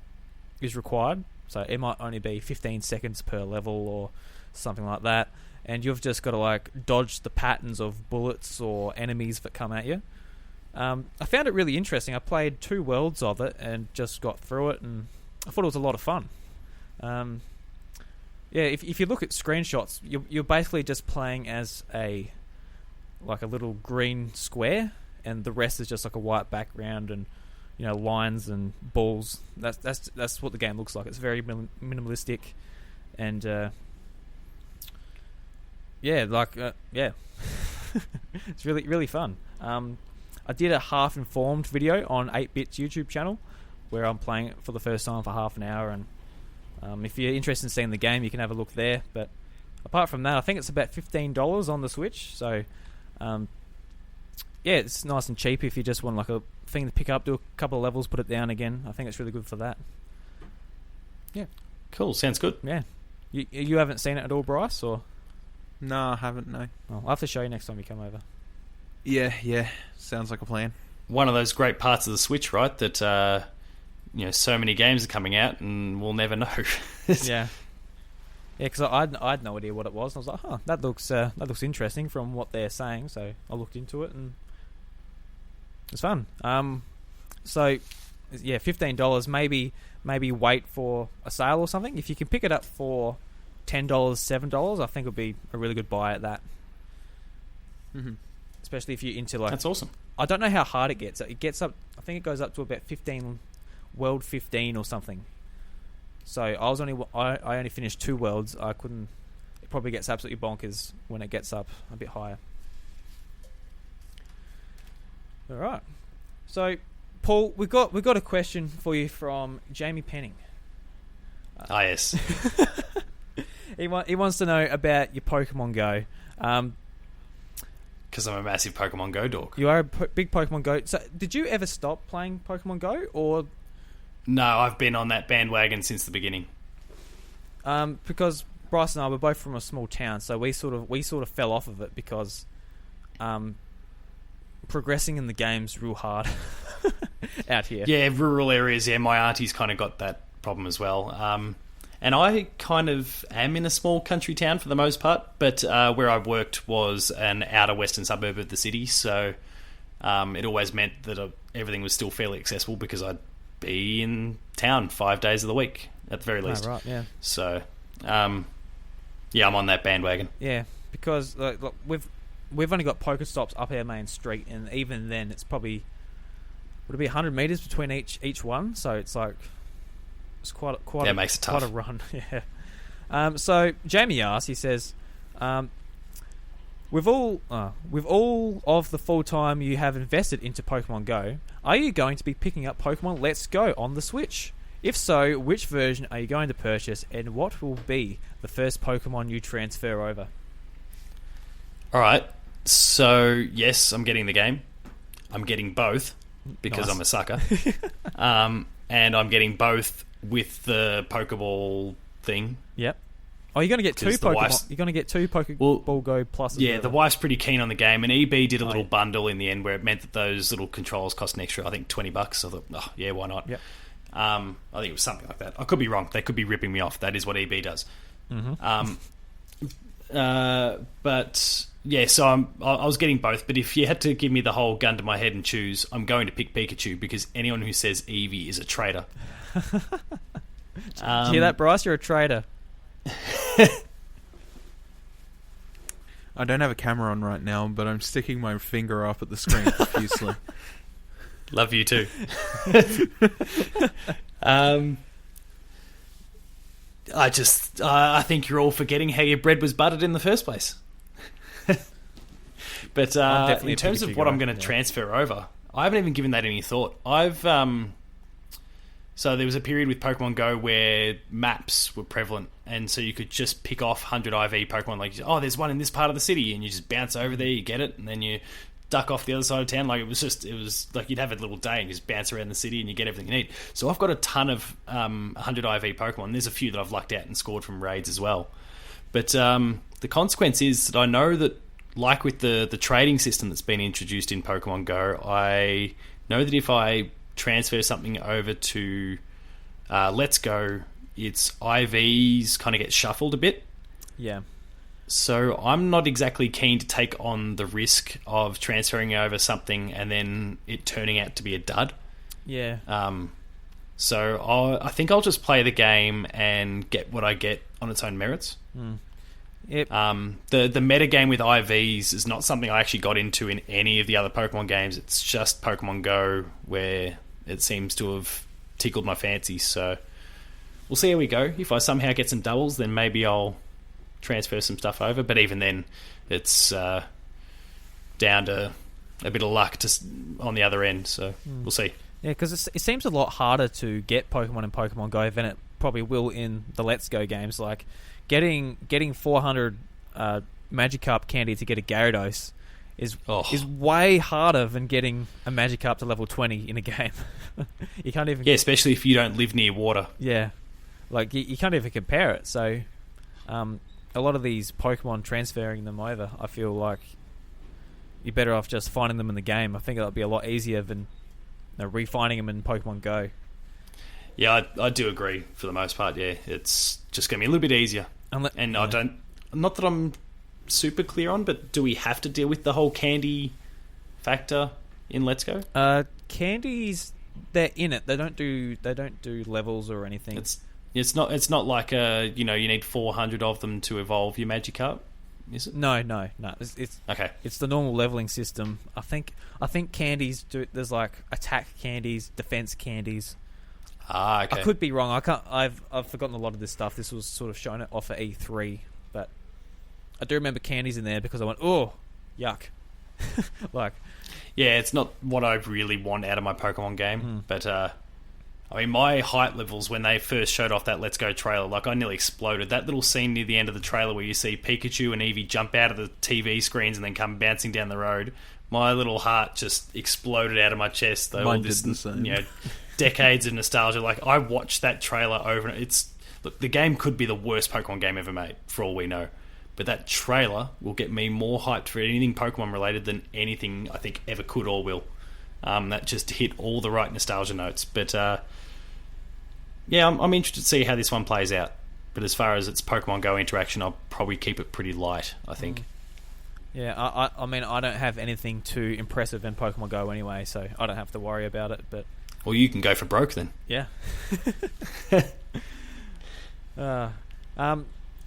A: is required. So it might only be 15 seconds per level or something like that, and you've just got to like dodge the patterns of bullets or enemies that come at you. I found it really interesting. I played 2 worlds of it and just got through it, and I thought it was a lot of fun. If you look at screenshots, you're basically just playing as a little green square, and the rest is just like a white background and, you know, lines and balls. That's what the game looks like. It's very minimalistic, and it's really really fun. I did a half-informed video on 8-Bit's YouTube channel where I'm playing it for the first time for half an hour, and if you're interested in seeing the game, you can have a look there. But apart from that, I think it's about $15 on the Switch, so it's nice and cheap if you just want like a thing to pick up, do a couple of levels, put it down again. I think it's really good for that. Yeah.
C: Cool, sounds good.
A: Yeah. You haven't seen it at all, Bryce, or?
B: No, I haven't, no.
A: Oh, I'll have to show you next time you come over.
B: Yeah, sounds like a plan.
C: One of those great parts of the Switch, right? That so many games are coming out, and we'll never know.
A: Yeah, because I had no idea what it was, and I was like, that looks interesting from what they're saying. So I looked into it, and it's fun. So yeah, $15. Maybe wait for a sale or something. If you can pick it up for $10, $7, I think it would be a really good buy at that.
B: Mm-hmm.
A: Especially if you're into like...
C: That's awesome.
A: I don't know how hard it gets. It gets up... I think it goes up to about 15... World 15 or something. So I only finished 2 worlds. I couldn't... It probably gets absolutely bonkers when it gets up a bit higher. Alright. So, Paul, we've got a question for you from Jamie Penning.
C: Yes.
A: He wants to know about your Pokemon Go.
C: Because I'm a massive Pokemon Go dork.
A: You are a big Pokemon Go. So, did you ever stop playing Pokemon Go, or?
C: No, I've been on that bandwagon since the beginning.
A: Because Bryce and I were both from a small town, so we sort of fell off of it because, progressing in the game's real hard out here.
C: Yeah, rural areas. Yeah, my auntie's kind of got that problem as well. And I kind of am in a small country town for the most part, but where I worked was an outer western suburb of the city, so it always meant that everything was still fairly accessible because I'd be in town 5 days of the week, at the very least.
A: Oh, right, yeah.
C: So, I'm on that bandwagon.
A: Yeah, because look, we've only got Pokestops up our main street, and even then it's probably... Would it be 100 metres between each one? So it's like... It's quite
C: it makes it tough.
A: Quite a run, yeah. So Jamie asks, he says, with all of the full time you have invested into Pokemon Go, are you going to be picking up Pokemon Let's Go on the Switch? If so, which version are you going to purchase, and what will be the first Pokemon you transfer over?
C: All right. So, yes, I'm getting the game. I'm getting both because
A: Nice.
C: I'm a sucker. And I'm getting both with the Pokeball thing.
A: Yep. Oh, you're going to get two
C: Because the
A: Pokemon.
C: wife's-
A: You're going to get two Pokeball
C: Well,
A: Go Plus.
C: Yeah, the wife's pretty keen on the game, and EB did a little
A: yeah.
C: bundle in the end where it meant that those little controls cost an extra, I think, $20. So I thought, oh, yeah, why not?
A: Yep.
C: I think it was something like that. I could be wrong. They could be ripping me off. That is what EB does. But yeah, so I was getting both. But if you had to give me the whole gun to my head and choose, I'm going to pick Pikachu because anyone who says Eevee is a traitor.
A: Did you hear that, Bryce? You're a traitor.
B: I don't have a camera on right now, but I'm sticking my finger up at the screen profusely.
C: Love you too. I think you're all forgetting how your bread was buttered in the first place. But
A: I'm definitely
C: in
A: a
C: terms
A: Pikachu
C: of what
A: guy,
C: I'm going to
A: yeah.
C: transfer over, I haven't even given that any thought. So there was a period with Pokemon Go where maps were prevalent, and so you could just pick off 100 IV Pokemon. Like, oh, there's one in this part of the city, and you just bounce over there, you get it, and then you duck off the other side of town. Like, it was like you'd have a little day and just bounce around the city, and you get everything you need. So I've got a ton of 100 IV Pokemon. There's a few that I've lucked out and scored from raids as well. But the consequence is that I know that, like with the trading system that's been introduced in Pokemon Go, I know that if I transfer something over to Let's Go, its IVs kind of get shuffled a bit.
A: Yeah.
C: So I'm not exactly keen to take on the risk of transferring over something and then it turning out to be a dud.
A: Yeah.
C: So I think I'll just play the game and get what I get on its own merits.
A: Yep.
C: The meta game with IVs is not something I actually got into in any of the other Pokemon games. It's just Pokemon Go where it seems to have tickled my fancy. So we'll see how we go. If I somehow get some doubles, then maybe I'll transfer some stuff over. But even then, it's down to a bit of luck on the other end. So we'll see.
A: Yeah, because it seems a lot harder to get Pokemon in Pokemon Go than it probably will in the Let's Go games. Like getting 400 Magikarp candy to get a Gyarados is way harder than getting a Magikarp to level 20 in a game. You can't even...
C: Yeah, especially if you don't live near water.
A: Yeah. Like, you can't even compare it. So, a lot of these Pokemon transferring them over, I feel like you're better off just finding them in the game. I think that'll be a lot easier than re-finding them in Pokemon Go.
C: Yeah, I do agree for the most part, yeah. It's just going to be a little bit easier. And I don't... Not that I'm super clear on, but do we have to deal with the whole candy factor in Let's Go?
A: Candies, they're in it. They don't do levels or anything.
C: It's not like you need 400 of them to evolve your Magikarp, is it?
A: No. It's
C: okay.
A: It's the normal leveling system. I think candies do. There's like attack candies, defense candies.
C: Ah, okay.
A: I could be wrong. I can't. I've forgotten a lot of this stuff. This was sort of shown off at E3, but I do remember candies in there because I went, oh, yuck. Like,
C: yeah, it's not what I really want out of my Pokemon game, but I mean, my height levels when they first showed off that Let's Go trailer, like I nearly exploded. That little scene near the end of the trailer where you see Pikachu and Eevee jump out of the TV screens and then come bouncing down the road, my little heart just exploded out of my chest.
B: Mine did the same.
C: Decades of nostalgia. Like, I watched that trailer over and look, the game could be the worst Pokemon game ever made, for all we know. But that trailer will get me more hyped for anything Pokemon related than anything I think ever could or will. That just hit all the right nostalgia notes. But yeah, I'm interested to see how this one plays out. But as far as its Pokemon Go interaction, I'll probably keep it pretty light, I think.
A: Yeah, I mean, I don't have anything too impressive in Pokemon Go anyway, so I don't have to worry about it. But
C: well, you can go for broke then.
A: Yeah.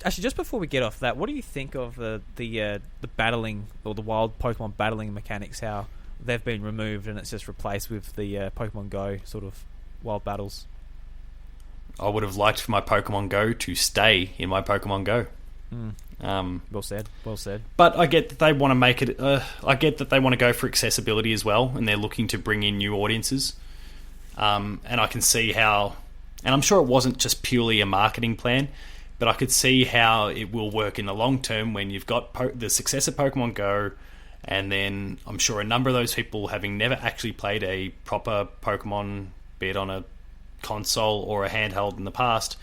A: Actually, just before we get off that, what do you think of the battling or the wild Pokemon battling mechanics? How they've been removed and it's just replaced with the Pokemon Go sort of wild battles.
C: I would have liked for my Pokemon Go to stay in my Pokemon Go.
A: Well said.
C: But I get that they want to make it. I get that they want to go for accessibility as well, and they're looking to bring in new audiences. And I can see how And I'm sure it wasn't just purely a marketing plan, but I could see how it will work in the long term when you've got the success of Pokemon Go, and then I'm sure a number of those people, having never actually played a proper Pokemon, be it on a console or a handheld in the past,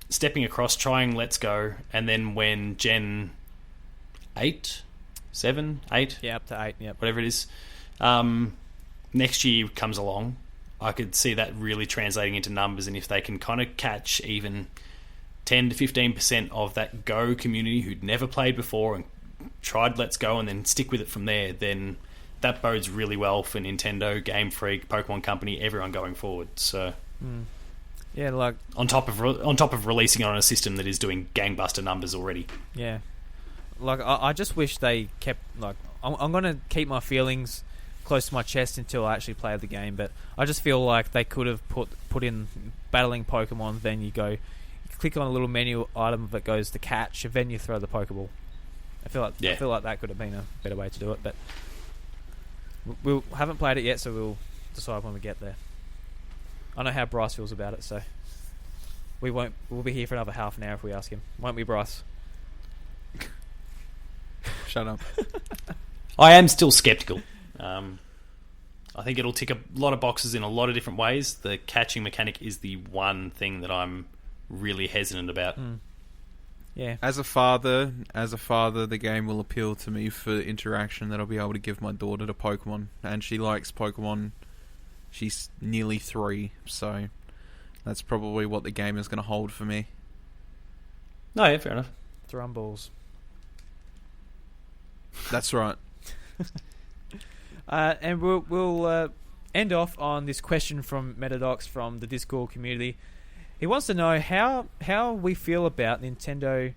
C: stepping across, trying Let's Go, and then when Gen 8, 7, 8?
A: Yeah, up to 8, yep.
C: Whatever it is, next year comes along, I could see that really translating into numbers, and if they can kind of catch even 10 to 15% of that Go community who'd never played before and tried Let's Go and then stick with it from there, then that bodes really well for Nintendo, Game Freak, Pokemon Company, everyone going forward. So,
A: yeah, like
C: on top of releasing it on a system that is doing gangbuster numbers already.
A: Yeah, like I just wish they kept like I'm gonna keep my feelings close to my chest until I actually play the game, but I just feel like they could have put in battling Pokemon. Then you click on a little menu item that goes to catch, and then you throw the Pokeball. I feel like that could have been a better way to do it, but we haven't played it yet, so we'll decide when we get there. I know how Bryce feels about it, so we'll be here for another half an hour if we ask him, won't we, Bryce?
B: Shut up.
C: I am still skeptical. I think it'll tick a lot of boxes in a lot of different ways. The catching mechanic is the one thing that I'm really hesitant about.
A: Yeah.
B: As a father, the game will appeal to me for interaction that I'll be able to give my daughter to Pokemon, and she likes Pokemon. She's nearly 3, so that's probably what the game is going to hold for me.
C: No, yeah, fair enough.
A: Thrumballs.
B: That's right.
A: And we'll end off on this question from Metadox from the Discord community. He wants to know how we feel about Nintendo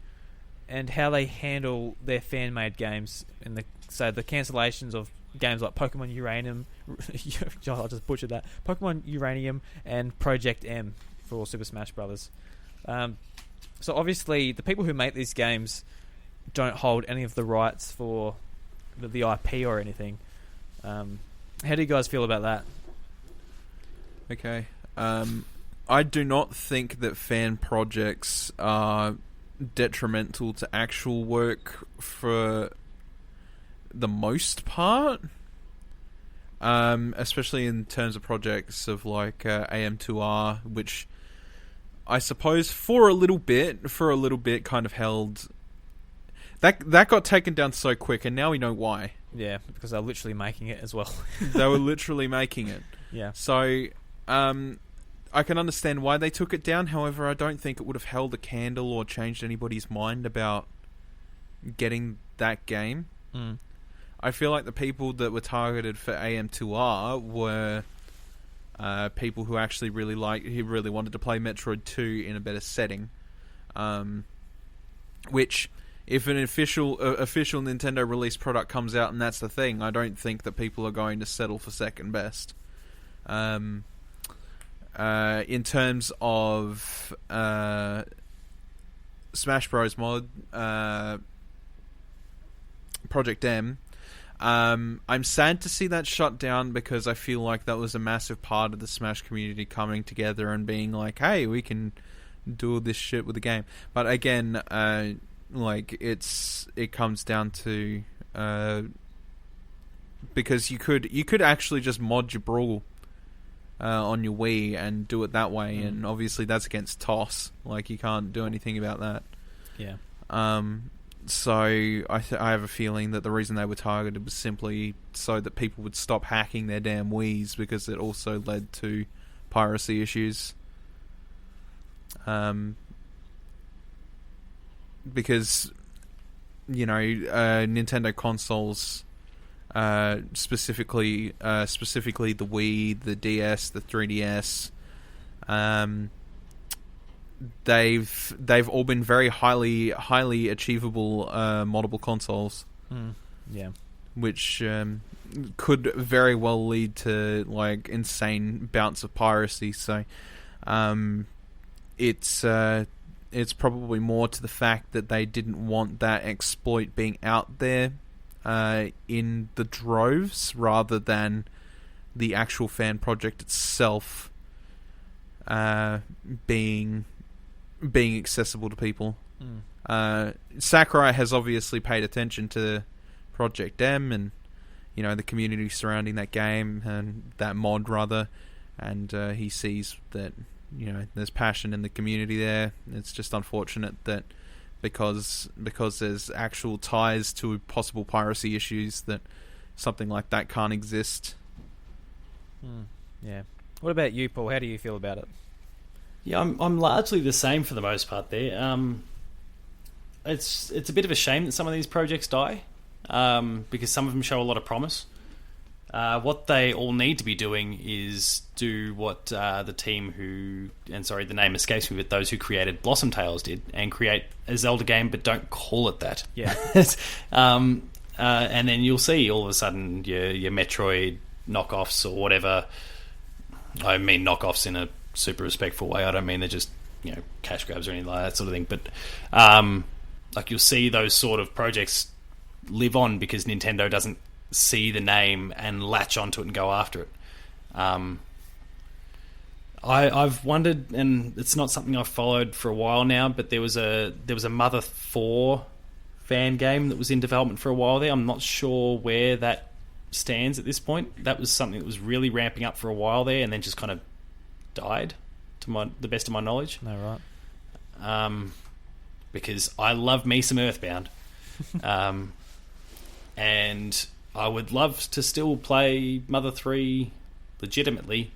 A: and how they handle their fan-made games, and the cancellations of games like Pokemon Uranium. I just butchered that. Pokemon Uranium and Project M for Super Smash Brothers. So obviously, the people who make these games don't hold any of the rights for the IP or anything. How do you guys feel about that?
B: Okay. I do not think that fan projects are detrimental to actual work for the most part. Especially in terms of projects of like AM2R, which I suppose for a little bit kind of held... That got taken down so quick, and now we know why.
A: Yeah, because they're literally making it as well.
B: They were literally making it.
A: Yeah.
B: So, I can understand why they took it down. However, I don't think it would have held a candle or changed anybody's mind about getting that game. I feel like the people that were targeted for AM2R were people who actually really wanted to play Metroid 2 in a better setting. Which... if an official Nintendo release product comes out and that's the thing, I don't think that people are going to settle for second best. In terms of Smash Bros. Mod, Project M, I'm sad to see that shut down because I feel like that was a massive part of the Smash community coming together and being like, hey, we can do all this shit with the game. But again... like it comes down to because you could actually just mod your Brawl on your Wii and do it that way, and obviously that's against TOS. Like you can't do anything about that.
A: Yeah.
B: So I have a feeling that the reason they were targeted was simply so that people would stop hacking their damn Wiis, because it also led to piracy issues. Because, Nintendo consoles, specifically the Wii, the DS, the 3DS, they've all been very highly achievable moddable consoles.
A: Yeah,
B: which could very well lead to like insane bouts of piracy. So, it's probably more to the fact that they didn't want that exploit being out there in the droves, rather than the actual fan project itself being accessible to people. Sakurai has obviously paid attention to Project M and the community surrounding that game and that mod rather, and he sees that there's passion in the community there. It's just unfortunate that because there's actual ties to possible piracy issues that something like that can't exist.
A: Yeah. What about you, Paul? How do you feel about it?
C: Yeah, I'm largely the same for the most part there. It's a bit of a shame that some of these projects die, because some of them show a lot of promise. What they all need to be doing is do what the team the name escapes me, but those who created Blossom Tales did, and create a Zelda game, but don't call it that.
A: Yeah.
C: And then you'll see all of a sudden your Metroid knockoffs or whatever. I mean knockoffs in a super respectful way. I don't mean they're just cash grabs or anything like that sort of thing. But like you'll see those sort of projects live on because Nintendo doesn't see the name and latch onto it and go after it. I've wondered, and it's not something I've followed for a while now, but there was a Mother 4 fan game that was in development for a while there. I'm not sure where that stands at this point. That was something that was really ramping up for a while there and then just kind of died, to the best of my knowledge.
A: No, right.
C: Because I love me some Earthbound. And I would love to still play Mother 3 legitimately,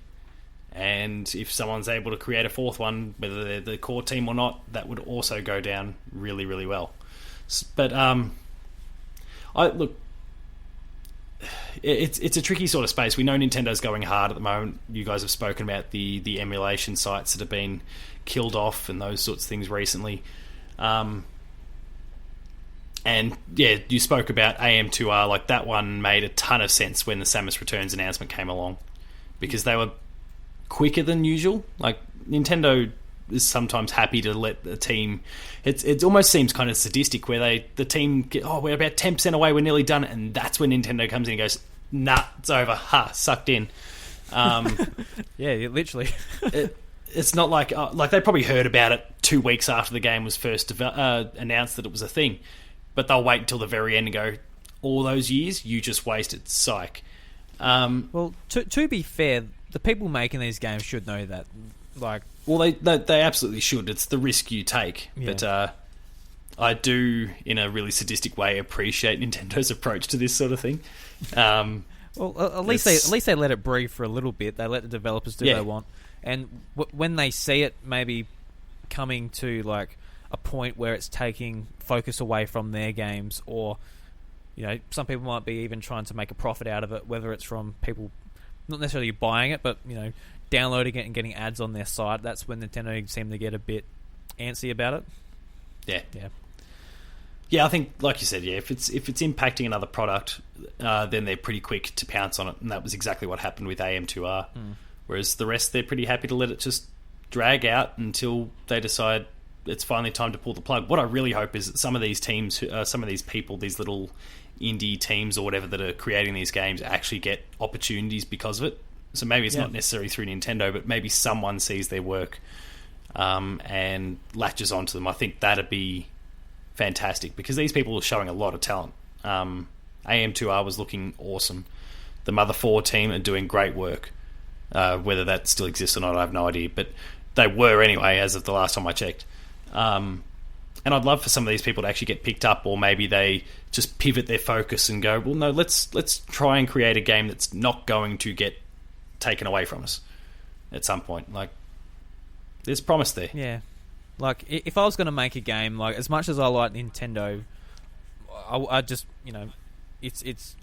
C: and if someone's able to create a fourth one, whether they're the core team or not, that would also go down really, really well. But it's a tricky sort of space. We know Nintendo's going hard at the moment. You guys have spoken about the emulation sites that have been killed off and those sorts of things recently. And yeah, you spoke about AM2R. Like, that one made a ton of sense when the Samus Returns announcement came along, because they were quicker than usual. Like, Nintendo is sometimes happy to let the team. It almost seems kind of sadistic where the team get, we're about 10% away, we're nearly done, and that's when Nintendo comes in and goes, nah, it's over, sucked in.
A: Yeah, literally.
C: It's not like they probably heard about it 2 weeks after the game was first announced that it was a thing. But they'll wait until the very end and go, all those years, you just wasted. Psych.
A: Well, to be fair, the people making these games should know that. Like,
C: well, they absolutely should. It's the risk you take.
A: Yeah.
C: But I do, in a really sadistic way, appreciate Nintendo's approach to this sort of thing.
A: Well, at least they let it breathe for a little bit. They let the developers do what they want. And when they see it maybe coming to like a point where it's taking focus away from their games, or some people might be even trying to make a profit out of it, whether it's from people not necessarily buying it, but downloading it and getting ads on their site. That's when Nintendo seem to get a bit antsy about it.
C: Yeah, I think, like you said, if it's impacting another product, then they're pretty quick to pounce on it, and that was exactly what happened with AM2R. Whereas the rest, they're pretty happy to let it just drag out until they decide it's finally time to pull the plug. What I really hope is that some of these teams, some of these people, these little indie teams or whatever that are creating these games, actually get opportunities because of it. So maybe it's not necessarily through Nintendo, but maybe someone sees their work and latches onto them. I think that'd be fantastic, because these people are showing a lot of talent. AM2R was looking awesome. The Mother 4 team are doing great work. Whether that still exists or not, I have no idea, but they were anyway as of the last time I checked. And I'd love for some of these people to actually get picked up, or maybe they just pivot their focus and go, well, no, let's try and create a game that's not going to get taken away from us at some point. Like, there's promise there.
A: Yeah. Like, if I was going to make a game, like, as much as I like Nintendo, I just,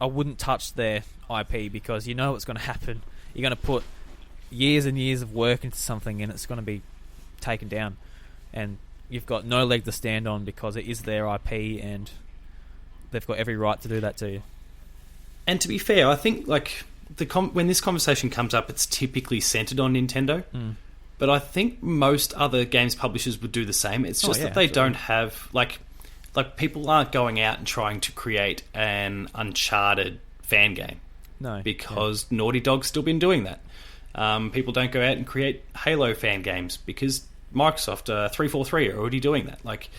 A: I wouldn't touch their IP, because what's going to happen. You're going to put years and years of work into something, and it's going to be taken down. And you've got no leg to stand on, because it is their IP, and they've got every right to do that to you.
C: And to be fair, I think when this conversation comes up, it's typically centered on Nintendo. But I think most other games publishers would do the same. It's just that they don't have like people aren't going out and trying to create an Uncharted fan game.
A: No,
C: because Naughty Dog's still been doing that. People don't go out and create Halo fan games because Microsoft 343 are already doing that. Like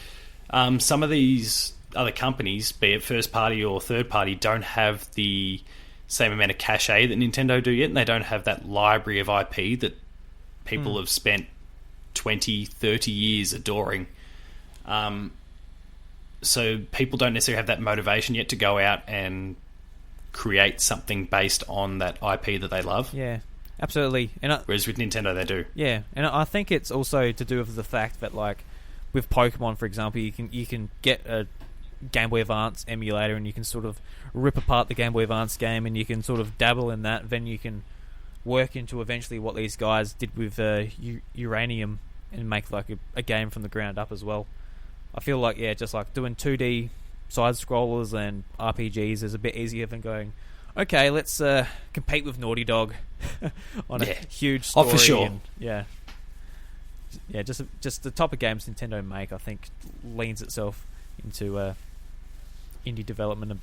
C: some of these other companies, be it first party or third party, don't have the same amount of cachet that Nintendo do yet, and they don't have that library of IP that people have spent 20, 30 years adoring. So people don't necessarily have that motivation yet to go out and create something based on that IP that they love.
A: Yeah, absolutely.
C: Whereas with Nintendo, they do.
A: Yeah, and I think it's also to do with the fact that, like, with Pokemon, for example, you can get a Game Boy Advance emulator and you can sort of rip apart the Game Boy Advance game and you can sort of dabble in that. Then you can work into eventually what these guys did with Uranium and make like a game from the ground up as well. I feel like, yeah, just like doing 2D side-scrollers and RPGs is a bit easier than going, okay, let's compete with Naughty Dog on a huge story.
C: Oh, for sure.
A: And, yeah, just the type of games Nintendo make, I think, leans itself into indie development a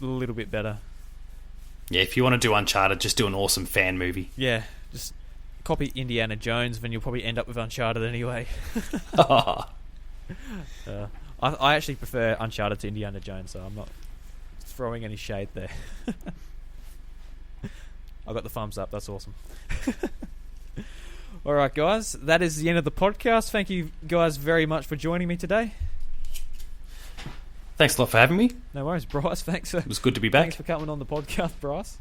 A: little bit better.
C: Yeah, if you want to do Uncharted, just do an awesome fan movie.
A: Yeah, just copy Indiana Jones, then you'll probably end up with Uncharted anyway. I actually prefer Uncharted to Indiana Jones, so I'm not throwing any shade there. I got the thumbs up. That's awesome. All right, guys, that is the end of the podcast. Thank you guys very much for joining me today.
C: Thanks a lot for having me.
A: No worries, Bryce. Thanks.
C: It was good to be back.
A: Thanks for coming on the podcast, Bryce.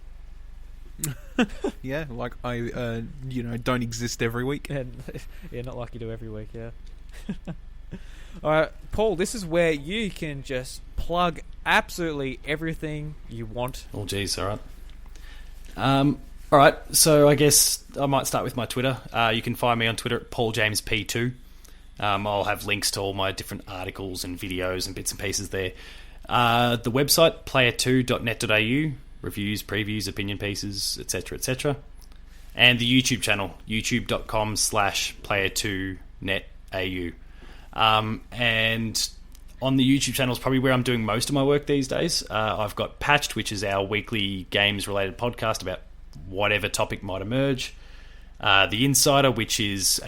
B: Yeah, like I, don't exist every week.
A: Yeah, not like you do every week. Yeah. All right, Paul. This is where you can just plug absolutely everything you want.
C: Oh, geez. All right. All right. So I guess I might start with my Twitter. You can find me on Twitter at PaulJamesP2. I'll have links to all my different articles and videos and bits and pieces there. The website, player2.net.au, reviews, previews, opinion pieces, etc., etc. And the YouTube channel, youtube.com/player2netau. And on the YouTube channel is probably where I'm doing most of my work these days. I've got Patched, which is our weekly games-related podcast about whatever topic might emerge. The Insider, which is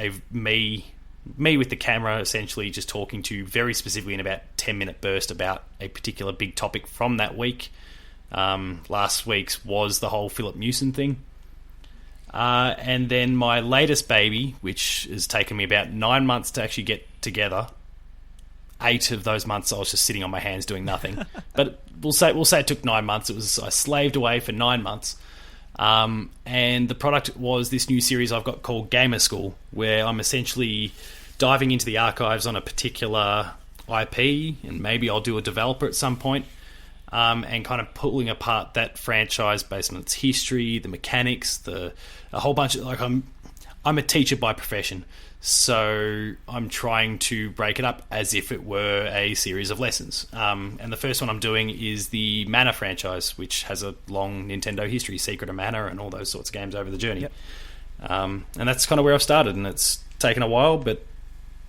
C: me with the camera, essentially just talking to you very specifically in about 10-minute burst about a particular big topic from that week. Last week's was the whole Filip Miucin thing. And then my latest baby, which has taken me about 9 months to actually get together. 8 of those months I was just sitting on my hands doing nothing. But we'll say it took 9 months. I slaved away for 9 months. And the product was this new series I've got called Gamer School, where I'm essentially diving into the archives on a particular IP, and maybe I'll do a developer at some point, and kind of pulling apart that franchise based on its history, the mechanics, a whole bunch of, like, I'm a teacher by profession, so I'm trying to break it up as if it were a series of lessons. And the first one I'm doing is the Mana franchise, which has a long Nintendo history, Secret of Mana and all those sorts of games over the journey.
A: Yep.
C: And that's kind of where I've started, and it's taken a while, but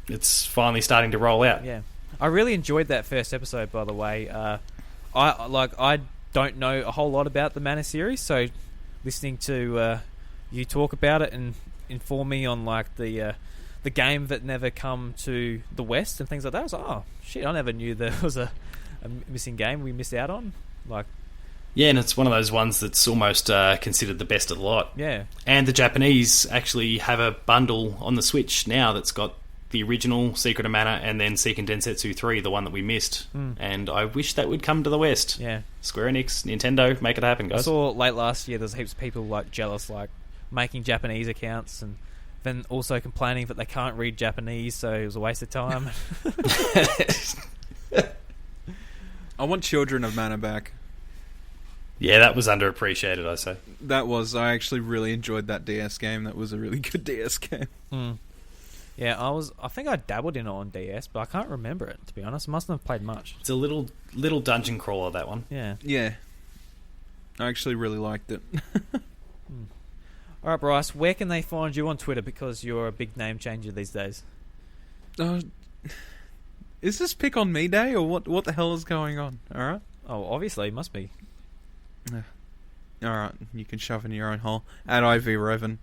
C: it's finally starting to roll out.
A: Yeah, I really enjoyed that first episode, by the way. I don't know a whole lot about the Mana series, so listening to you talk about it and inform me on like the game that never come to the West and things like that. I was like, oh shit, I never knew there was a missing game we missed out on. Like,
C: yeah, and it's one of those ones that's almost considered the best of the lot.
A: Yeah, and
C: the Japanese actually have a bundle on the Switch now that's got the original Secret of Mana and then Seiken Densetsu 3, the one that we missed. And I wish that would come to the West.
A: Yeah,
C: Square Enix, Nintendo, make it happen, guys.
A: I saw late last year there's heaps of people like jealous, like making Japanese accounts and then also complaining that they can't read Japanese, so it was a waste of time.
B: I want Children of Mana back.
C: Yeah, that was underappreciated, I say.
B: I actually really enjoyed that DS game. That was a really good DS game.
A: Yeah, I think I dabbled in it on DS, but I can't remember it, to be honest. I mustn't have played much.
C: It's a little dungeon crawler, that one.
A: Yeah.
B: Yeah. I actually really liked it.
A: All right, Bryce, where can they find you on Twitter, because you're a big name changer these days?
B: Is this pick on me day, or what the hell is going on? All right.
A: Oh, obviously, it must be.
B: Alright, you can shove in your own hole. At ivrevan.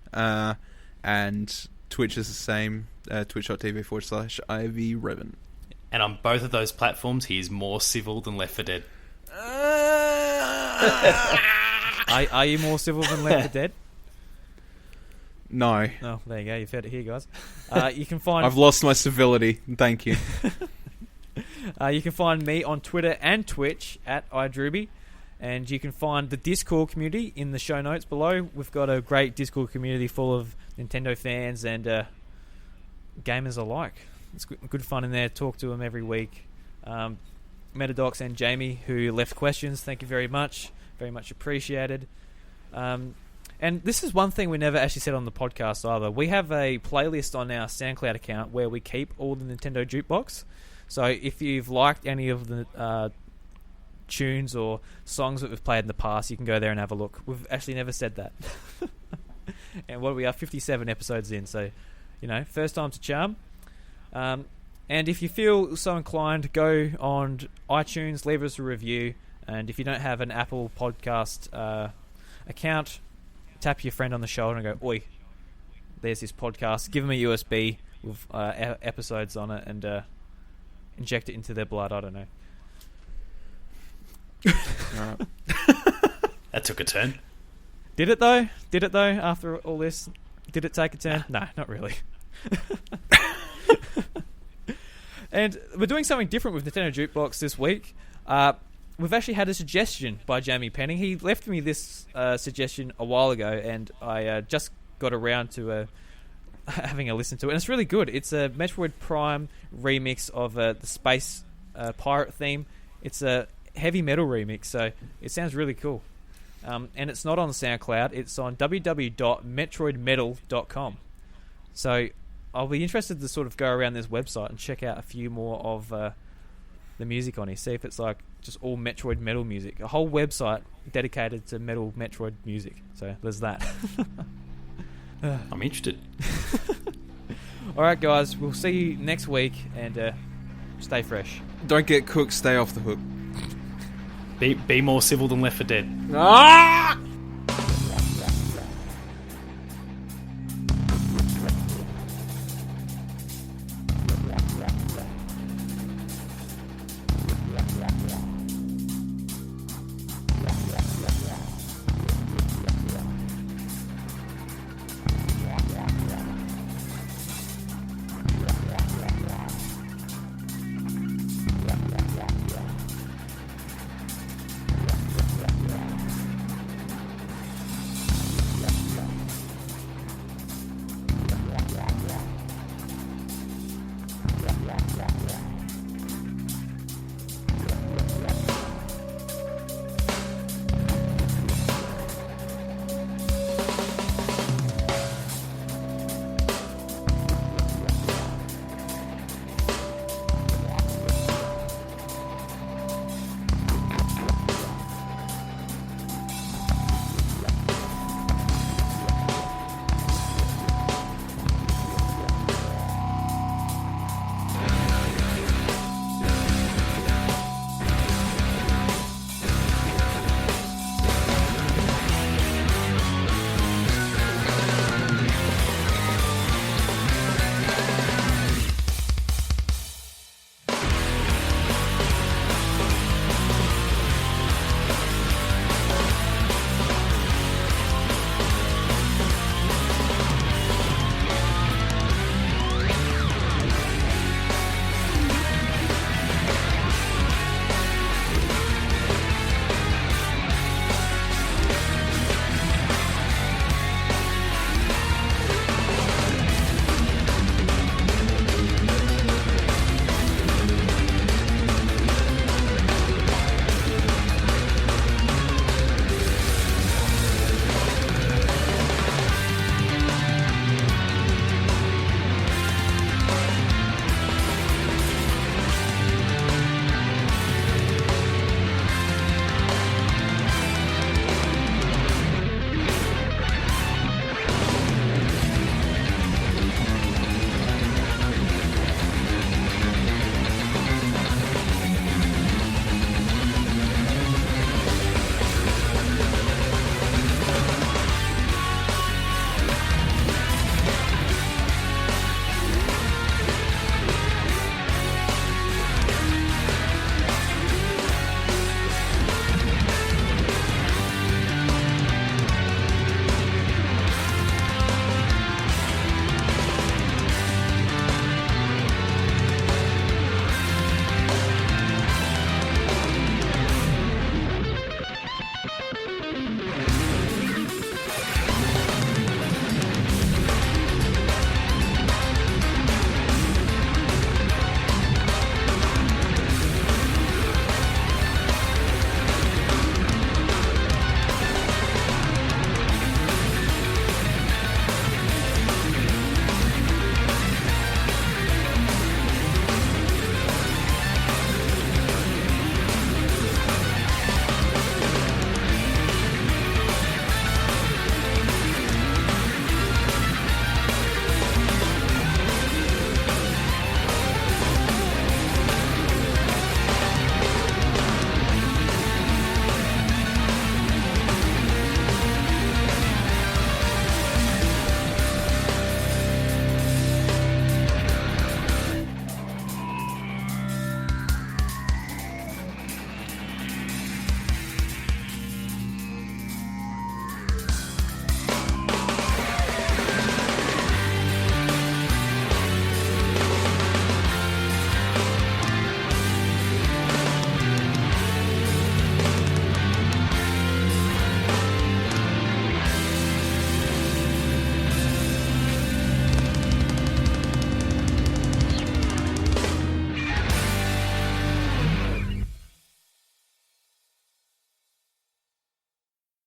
B: And Twitch is the same. Twitch.tv/ivrevan.
C: And on both of those platforms, he is more civil than Left 4 Dead.
A: Are you more civil than Left 4 Dead?
B: No.
A: Oh, there you go. You've heard it here, guys. You can find...
B: I've lost my civility. Thank you.
A: You can find me on Twitter and Twitch at iDrewby. And you can find the Discord community in the show notes below. We've got a great Discord community full of Nintendo fans and gamers alike. It's good fun in there. Talk to them every week. Metadox and Jamie, who left questions, thank you very much. Very much appreciated. And this is one thing we never actually said on the podcast either. We have a playlist on our SoundCloud account where we keep all the Nintendo Jukebox. So if you've liked any of the tunes or songs that we've played in the past, you can go there and have a look. We've actually never said that. And what we are 57 episodes in, so first time to charm. And if you feel so inclined, go on iTunes, leave us a review. And if you don't have an Apple podcast account, tap your friend on the shoulder and go, "Oi, there's this podcast." Give them a USB with episodes on it and inject it into their blood. I don't know.
B: Alright.
C: That took a turn.
A: Did it though? After all this, did it take a turn? No, not really. And we're doing something different with Nintendo Jukebox this week. We've actually had a suggestion by Jamie Penning. He left me this suggestion a while ago, and I just got around to having a listen to it. And it's really good. It's a Metroid Prime remix of the space pirate theme. It's a heavy metal remix, so it sounds really cool. And it's not on SoundCloud. It's on www.metroidmetal.com. So I'll be interested to sort of go around this website and check out a few more of the music on here. See if it's like just all Metroid metal music. A whole website dedicated to metal Metroid music. So there's that.
C: I'm interested.
A: Alright guys, we'll see you next week and stay fresh.
B: Don't get cooked, stay off the hook.
C: Be more civil than Left 4 Dead.
B: Ah!